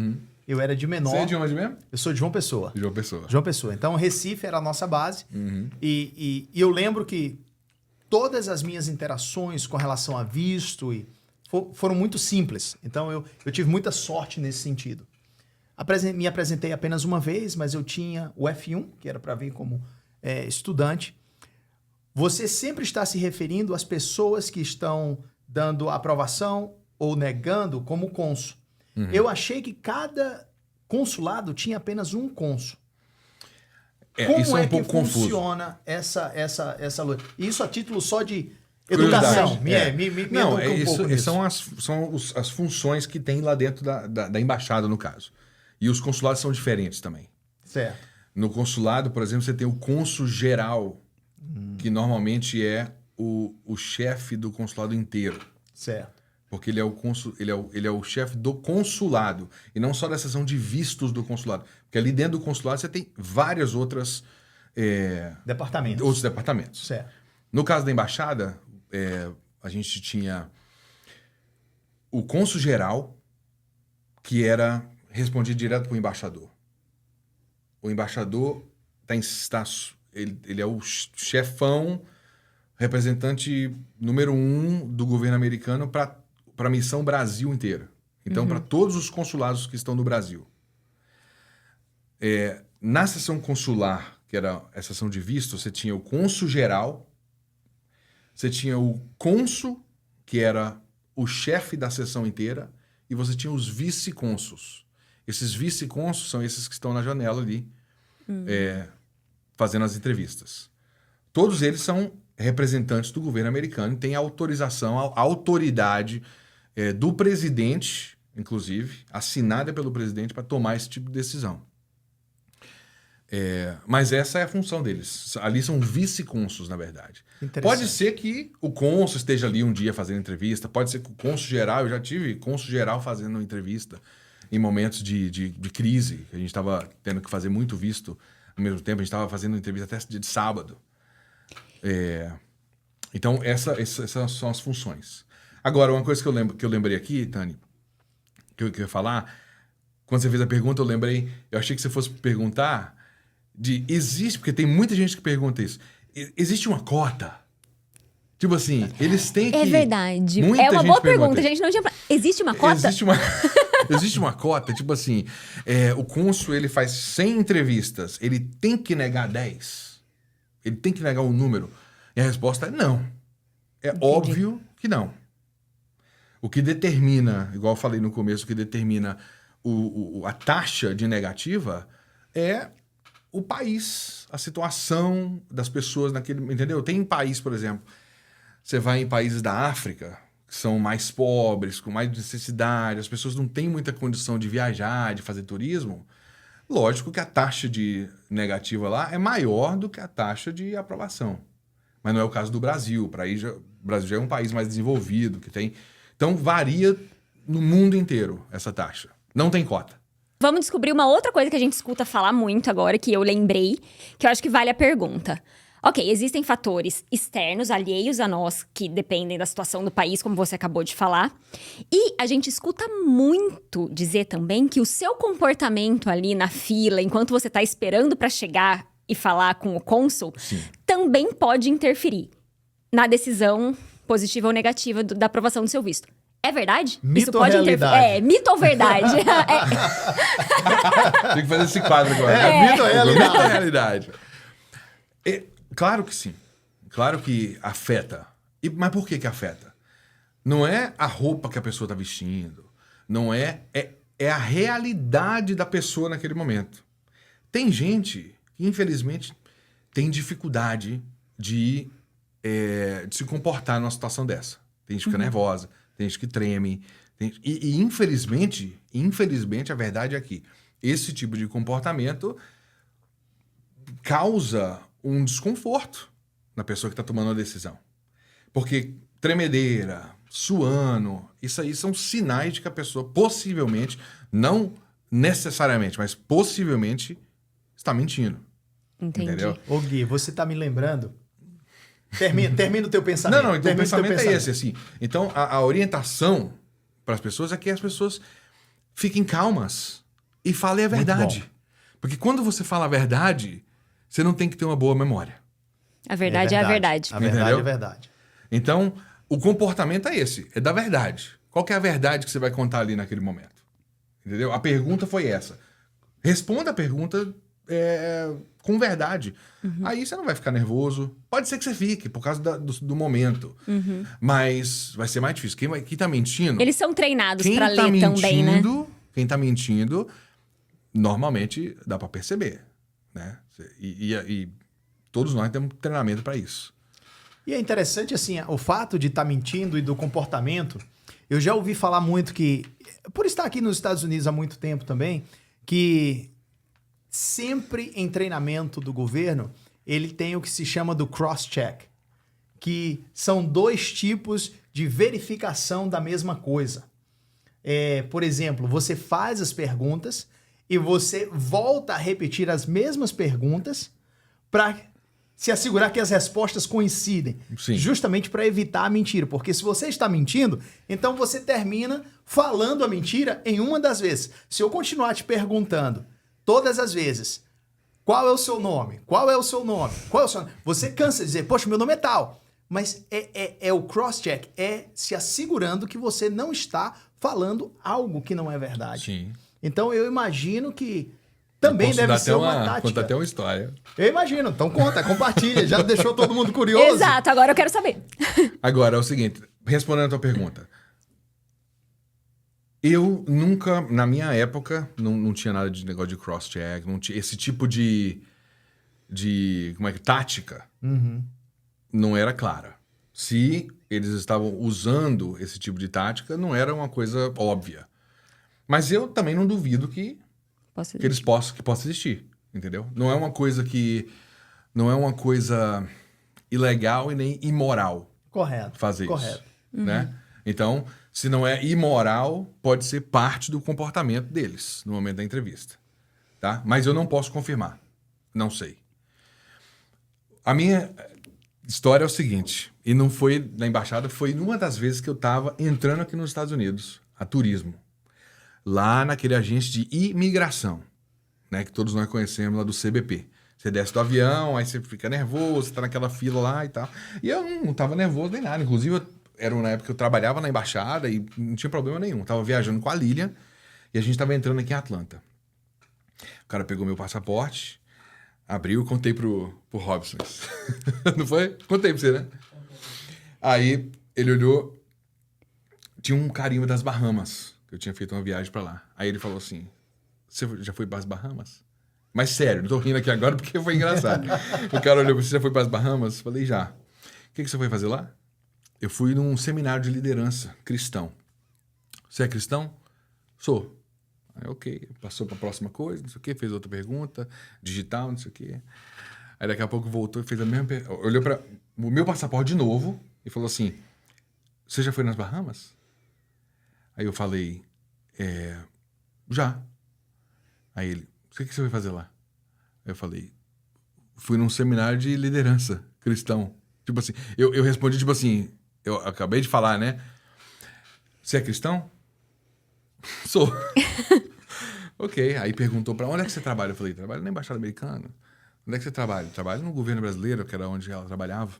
Eu era de menor. Você é de onde mesmo? Eu sou de João Pessoa. De João Pessoa. João Pessoa. Então, Recife era a nossa base. E eu lembro que todas as minhas interações com relação a visto foram muito simples. Então, eu tive muita sorte nesse sentido. Me apresentei apenas uma vez, mas eu tinha o F1, que era para vir como estudante. Você sempre está se referindo às pessoas que estão dando aprovação ou negando como cônsul. Eu achei que cada consulado tinha apenas um cônsul. Como isso é um que pouco confuso. funciona essa luta? Isso a título só de educação. Curiosidade. Me Não, educa um pouco nisso. são as funções que tem lá dentro da embaixada, no caso. E os consulados são diferentes também. Certo. No consulado, por exemplo, você tem o cônsul geral, que normalmente é o chefe do consulado inteiro. Certo. Porque ele é o cônsul, ele é o chefe do consulado, e não só da seção de vistos do consulado. Porque ali dentro do consulado você tem várias outros departamentos. Certo. No caso da embaixada, a gente tinha o cônsul geral, que respondia direto para o embaixador. O embaixador ele é o chefão, representante número 1 do governo americano para a missão Brasil inteira. Então, para todos os consulados que estão no Brasil. Na seção consular, que era a seção de visto, você tinha o cônsul geral, você tinha o cônsul, que era o chefe da seção inteira, e você tinha os vice-cônsuls. Esses vice-cônsuls são esses que estão na janela ali, fazendo as entrevistas. Todos eles são representantes do governo americano e têm autorização, a autoridade do presidente, inclusive, assinada pelo presidente para tomar esse tipo de decisão. Mas essa é a função deles. Ali são vice-cônsuls, na verdade. Pode ser que o cônsul esteja ali um dia fazendo entrevista, pode ser que o cônsul geral, eu já tive cônsul geral fazendo entrevista em momentos de crise, a gente estava tendo que fazer muito visto ao mesmo tempo, a gente estava fazendo entrevista até dia de sábado. Então, essas são as funções. Agora, uma coisa que eu lembrei aqui, Tani, que eu ia falar, quando você fez a pergunta, eu achei que você fosse perguntar existe, porque tem muita gente que pergunta isso, existe uma cota? Tipo assim, eles têm que... É verdade. Muita É uma gente boa pergunta pergunta, isso. gente. Não tinha... Existe uma cota? Existe uma cota, tipo assim, o cônsul, ele faz 100 entrevistas, ele tem que negar 10? Ele tem que negar um número? E a resposta é não. É Entendi. óbvio que não. O que determina, igual eu falei no começo, o que determina a taxa de negativa é o país, a situação das pessoas naquele... Entendeu? Tem país, por exemplo, você vai em países da África, que são mais pobres, com mais necessidade, as pessoas não têm muita condição de viajar, de fazer turismo. Lógico que a taxa de negativa lá é maior do que a taxa de aprovação. Mas não é o caso do Brasil. O Brasil já é um país mais desenvolvido, que tem... Então, varia no mundo inteiro essa taxa. Não tem cota. Vamos descobrir uma outra coisa que a gente escuta falar muito agora, que eu lembrei, que eu acho que vale a pergunta. Ok, existem fatores externos, alheios a nós, que dependem da situação do país, como você acabou de falar. E a gente escuta muito dizer também que o seu comportamento ali na fila, enquanto você está esperando para chegar e falar com o cônsul, também pode interferir na decisão positiva ou negativa da aprovação do seu visto. É verdade? Mito Isso ou pode realidade? É, mito ou verdade? Tem que fazer esse quadro agora. Mito ou realidade? Mito ou realidade? Claro que sim. Claro que afeta. Mas por que afeta? Não é a roupa que a pessoa está vestindo. Não é... É a realidade da pessoa naquele momento. Tem gente que, infelizmente, tem dificuldade de se comportar numa situação dessa. Tem gente que fica nervosa, tem gente que treme. E infelizmente, a verdade é que esse tipo de comportamento causa um desconforto na pessoa que está tomando a decisão. Porque tremedeira, suando, isso aí são sinais de que a pessoa possivelmente, não necessariamente, mas possivelmente está mentindo. Entendi. Entendeu? Ô Gui, você tá me lembrando? Termina o teu pensamento. Não, então o Termina o teu pensamento é esse, assim. Então, a orientação para as pessoas é que as pessoas fiquem calmas e falem a verdade. Porque quando você fala a verdade, você não tem que ter uma boa memória. A verdade é a verdade. A verdade Entendeu? é verdade. Então, o comportamento é esse, é da verdade. Qual que é a verdade que você vai contar ali naquele momento? Entendeu? A pergunta foi essa. Responda a pergunta com verdade. Aí você não vai ficar nervoso. Pode ser que você fique, por causa do momento. Mas vai ser mais difícil. Quem tá mentindo... Eles são treinados Quem pra tá ler também, né? Quem tá mentindo, normalmente dá pra perceber, né? E todos nós temos treinamento pra isso. E é interessante, assim, o fato de estar mentindo e do comportamento. Eu já ouvi falar muito que, por estar aqui nos Estados Unidos há muito tempo também, que sempre em treinamento do governo, ele tem o que se chama do cross-check, que são 2 tipos de verificação da mesma coisa. Por exemplo, você faz as perguntas e você volta a repetir as mesmas perguntas para se assegurar que as respostas coincidem. Sim. Justamente para evitar a mentira. Porque se você está mentindo, então você termina falando a mentira em uma das vezes. Se eu continuar te perguntando todas as vezes, qual é o seu nome? Qual é o seu nome? Qual é o seu nome? Você cansa de dizer, poxa, meu nome é tal. Mas é o cross-check, é se assegurando que você não está falando algo que não é verdade. Sim. Então eu imagino que também deve ser uma tática. Conta até uma história. Eu imagino. Então conta, compartilha. Já deixou todo mundo curioso? Exato, agora eu quero saber. Agora, é o seguinte, respondendo a tua pergunta. Eu nunca, na minha época, não tinha nada de negócio de cross-check, não tinha esse tipo de tática, não era clara. Se eles estavam usando esse tipo de tática, não era uma coisa óbvia. Mas eu também não duvido que possa existir, entendeu? Não é uma coisa ilegal e nem imoral. Correto. Fazer correto. isso, né? Então, se não é imoral, pode ser parte do comportamento deles no momento da entrevista, tá? Mas eu não posso confirmar, não sei. história é o seguinte, e não foi na embaixada, foi numa das vezes que eu tava entrando aqui nos Estados Unidos, a turismo, lá naquele agente de imigração, né, que todos nós conhecemos lá do CBP. Você desce do avião, aí você fica nervoso, você tá naquela fila lá e tal. E eu não tava nervoso nem nada, inclusive era na época que eu trabalhava na embaixada e não tinha problema nenhum. Eu tava viajando com a Lilian e a gente tava entrando aqui em Atlanta. O cara pegou meu passaporte, abriu e contei pro Robson. Não foi? Contei pra você, né? Aí ele olhou, tinha um carimbo das Bahamas, que eu tinha feito uma viagem pra lá. Aí ele falou assim, você já foi pras Bahamas? Mas sério, não tô rindo aqui agora porque foi engraçado. O cara olhou, você já foi pras Bahamas? Falei, já. O que você foi fazer lá? Eu fui num seminário de liderança cristão. Você é cristão? Sou. Aí, ok. Passou pra próxima coisa, não sei o quê, fez outra pergunta, digital, não sei o quê. Aí daqui a pouco voltou e fez a mesma pergunta. Olhou para o meu passaporte de novo e falou assim, você já foi nas Bahamas? Aí eu falei, já. Aí ele, o que você foi fazer lá? Aí eu falei, fui num seminário de liderança cristão. Tipo assim, eu respondi tipo assim, eu acabei de falar, né? Você é cristão? Sou. Ok, aí perguntou pra onde é que você trabalha? Eu falei, trabalho na Embaixada Americana. Onde é que você trabalha? Trabalho no governo brasileiro, que era onde ela trabalhava.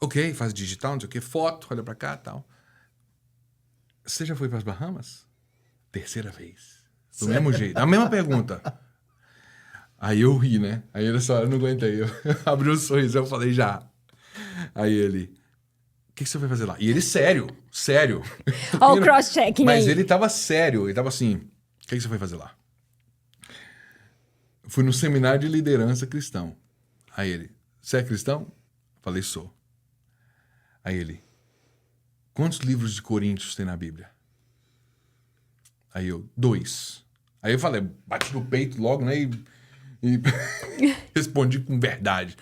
Ok, faz digital, não sei o quê, foto, olha pra cá e tal. Você já foi pras Bahamas? Terceira vez. Do mesmo jeito, a mesma pergunta. Aí eu ri, né? Aí nessa hora eu não aguentei. Eu abri um sorriso, eu falei, já. Aí ele, o que você foi fazer lá? E ele sério. Ó o cross-checking aí. Mas ele tava sério, ele tava assim, o que você foi fazer lá? Fui no seminário de liderança cristão. Aí ele, você é cristão? Falei, sou. Aí ele, quantos livros de Coríntios tem na Bíblia? Aí eu, 2. Aí eu falei, bati no peito logo, né? E respondi com verdade.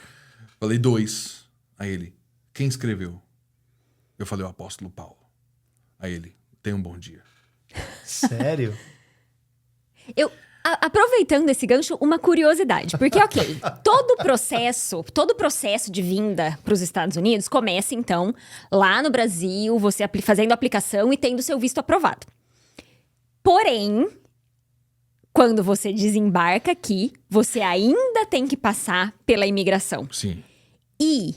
Falei, 2. Aí ele, quem escreveu? Eu falei, o apóstolo Paulo. Aí ele, tenha um bom dia. Sério? Aproveitando esse gancho, uma curiosidade. Porque, ok, todo processo de vinda para os Estados Unidos começa, então, lá no Brasil, você fazendo a aplicação e tendo seu visto aprovado. Porém, quando você desembarca aqui, você ainda tem que passar pela imigração. Sim. E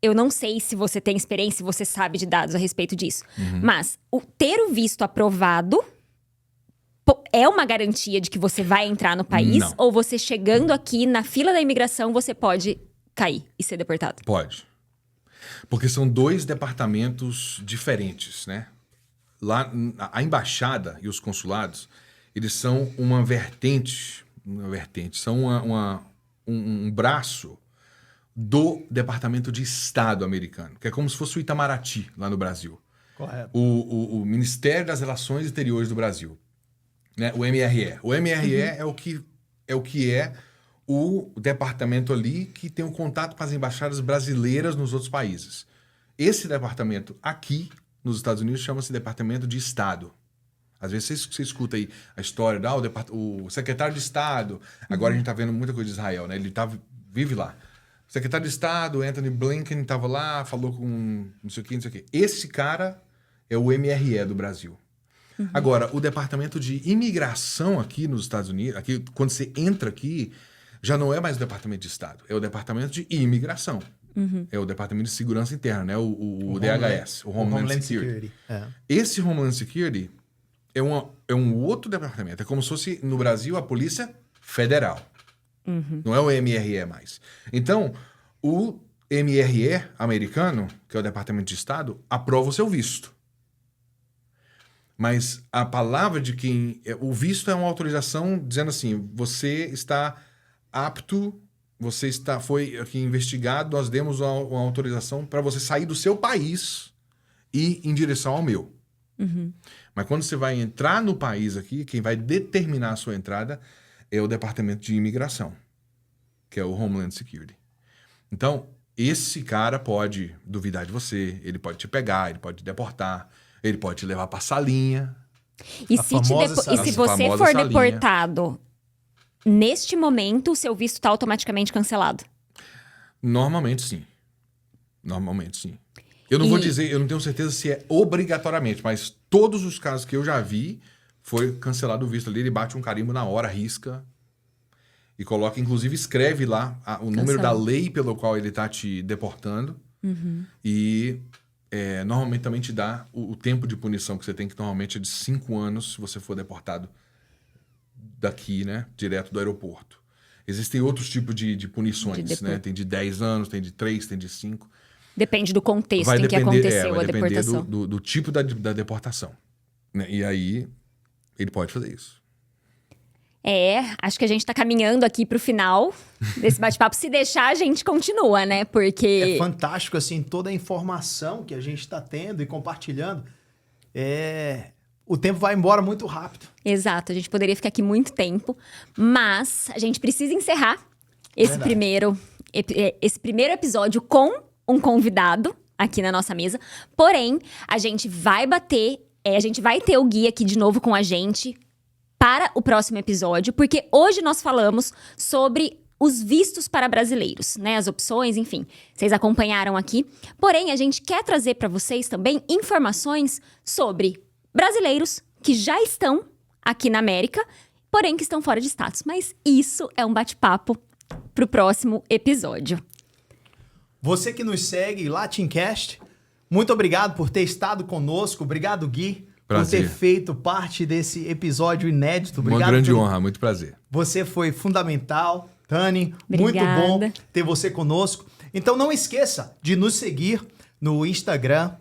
eu não sei se você tem experiência, se você sabe de dados a respeito disso. Mas ter o visto aprovado é uma garantia de que você vai entrar no país? Não. Ou você chegando aqui na fila da imigração, você pode cair e ser deportado? Pode. Porque são 2 departamentos diferentes, né? Lá, a embaixada e os consulados, eles são uma vertente, são um braço do Departamento de Estado americano, que é como se fosse o Itamaraty lá no Brasil. Correto. O Ministério das Relações Exteriores do Brasil, né? O MRE. O MRE é o que é o departamento ali que tem um contato com as embaixadas brasileiras nos outros países. Esse departamento aqui nos Estados Unidos chama-se Departamento de Estado. Às vezes você escuta aí a história o secretário de Estado. Agora a gente está vendo muita coisa de Israel, né? Ele vive lá. O secretário de Estado, Anthony Blinken, estava lá, falou com não sei o quê. Esse cara é o MRE do Brasil. Agora, o Departamento de Imigração aqui nos Estados Unidos, aqui, quando você entra aqui, já não é mais o Departamento de Estado, é o Departamento de Imigração. É o Departamento de Segurança Interna, né? O DHS, o Homeland Security. Esse Homeland Security é um outro departamento. É como se fosse, no Brasil, a Polícia Federal. Não é o MRE mais. Então, o MRE americano, que é o Departamento de Estado, aprova o seu visto. Mas a palavra de quem... O visto é uma autorização dizendo assim, você está apto, foi aqui investigado, nós demos uma autorização para você sair do seu país e ir em direção ao meu. Mas quando você vai entrar no país aqui, quem vai determinar a sua entrada é o Departamento de Imigração, que é o Homeland Security. Então, esse cara pode duvidar de você, ele pode te pegar, ele pode te deportar, ele pode te levar pra salinha. E se você for deportado, neste momento, o seu visto está automaticamente cancelado? Normalmente, sim. Normalmente, sim. Eu não vou dizer, eu não tenho certeza se é obrigatoriamente, mas todos os casos que eu já vi, foi cancelado o visto ali, ele bate um carimbo na hora, risca e coloca, inclusive escreve lá o número da lei pelo qual ele tá te deportando e normalmente também te dá o tempo de punição que você tem, que normalmente é de 5 anos se você for deportado daqui, né, direto do aeroporto. Existem outros tipos de punições, né? Tem de 10 anos, tem de 3, tem de 5. Depende do contexto em que aconteceu a deportação. Do tipo da deportação. Né? E aí, ele pode fazer isso. Acho que a gente tá caminhando aqui pro final desse bate-papo. Se deixar, a gente continua, né? Porque... É fantástico, assim, toda a informação que a gente tá tendo e compartilhando. O tempo vai embora muito rápido. Exato, a gente poderia ficar aqui muito tempo, mas a gente precisa encerrar esse primeiro episódio com um convidado aqui na nossa mesa. Porém, a gente vai ter o Gui aqui de novo com a gente para o próximo episódio, porque hoje nós falamos sobre os vistos para brasileiros, né? As opções, enfim, vocês acompanharam aqui. Porém, a gente quer trazer para vocês também informações sobre brasileiros que já estão aqui na América, porém que estão fora de status. Mas isso é um bate-papo para o próximo episódio. Você que nos segue, Latincast, muito obrigado por ter estado conosco. Obrigado, Gui, Prazer. por ter feito parte desse episódio inédito. Obrigado. Uma grande honra, muito prazer. Você foi fundamental, Tani. Obrigada. Muito bom ter você conosco. Então não esqueça de nos seguir no Instagram,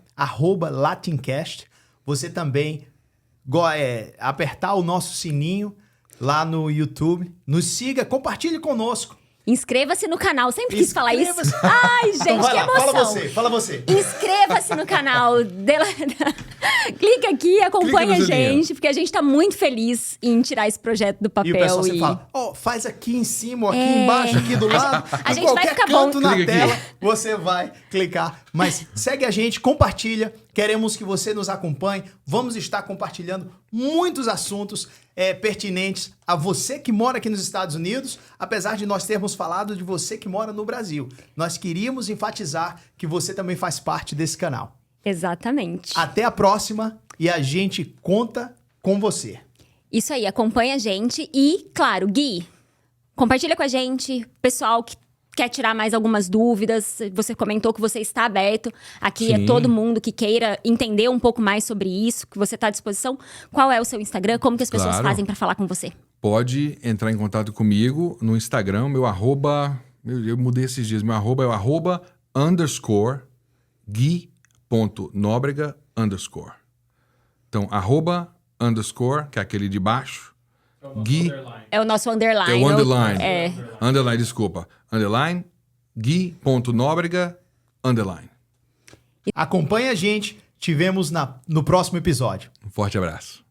@Latincast. Você também apertar o nosso sininho lá no YouTube. Nos siga, compartilhe conosco. Inscreva-se no canal. Sempre quis falar isso. Ai, gente, Então vai que lá, emoção. fala você. Inscreva-se no canal. Clica aqui, acompanha a gente, porque a gente tá muito feliz em tirar esse projeto do papel. E o pessoal sempre fala, faz aqui em cima, aqui embaixo, aqui do lado. A em gente vai qualquer ficar canto bom. na Clica tela, aqui. você vai clicar. Mas segue a gente, compartilha. Queremos que você nos acompanhe. Vamos estar compartilhando muitos assuntos pertinentes a você que mora aqui nos Estados Unidos, apesar de nós termos falado de você que mora no Brasil. Nós queríamos enfatizar que você também faz parte desse canal. Exatamente. Até a próxima e a gente conta com você. Isso aí, acompanha a gente e, claro, Gui, compartilha com a gente, pessoal que quer tirar mais algumas dúvidas. Você comentou que você está aberto. Aqui é Sim. todo mundo que queira entender um pouco mais sobre isso, que você está à disposição. Qual é o seu Instagram? Como que as pessoas Claro. fazem para falar com você? Pode entrar em contato comigo no Instagram, meu arroba... Eu mudei esses dias, meu arroba é o _Gui.Nóbrega_. Então, _, que é aquele de baixo, Gui... É o nosso underline. É o underline. É. Underline, desculpa. Underline, Gui.Nóbrega, underline. Acompanhe a gente. Te vemos no próximo episódio. Um forte abraço.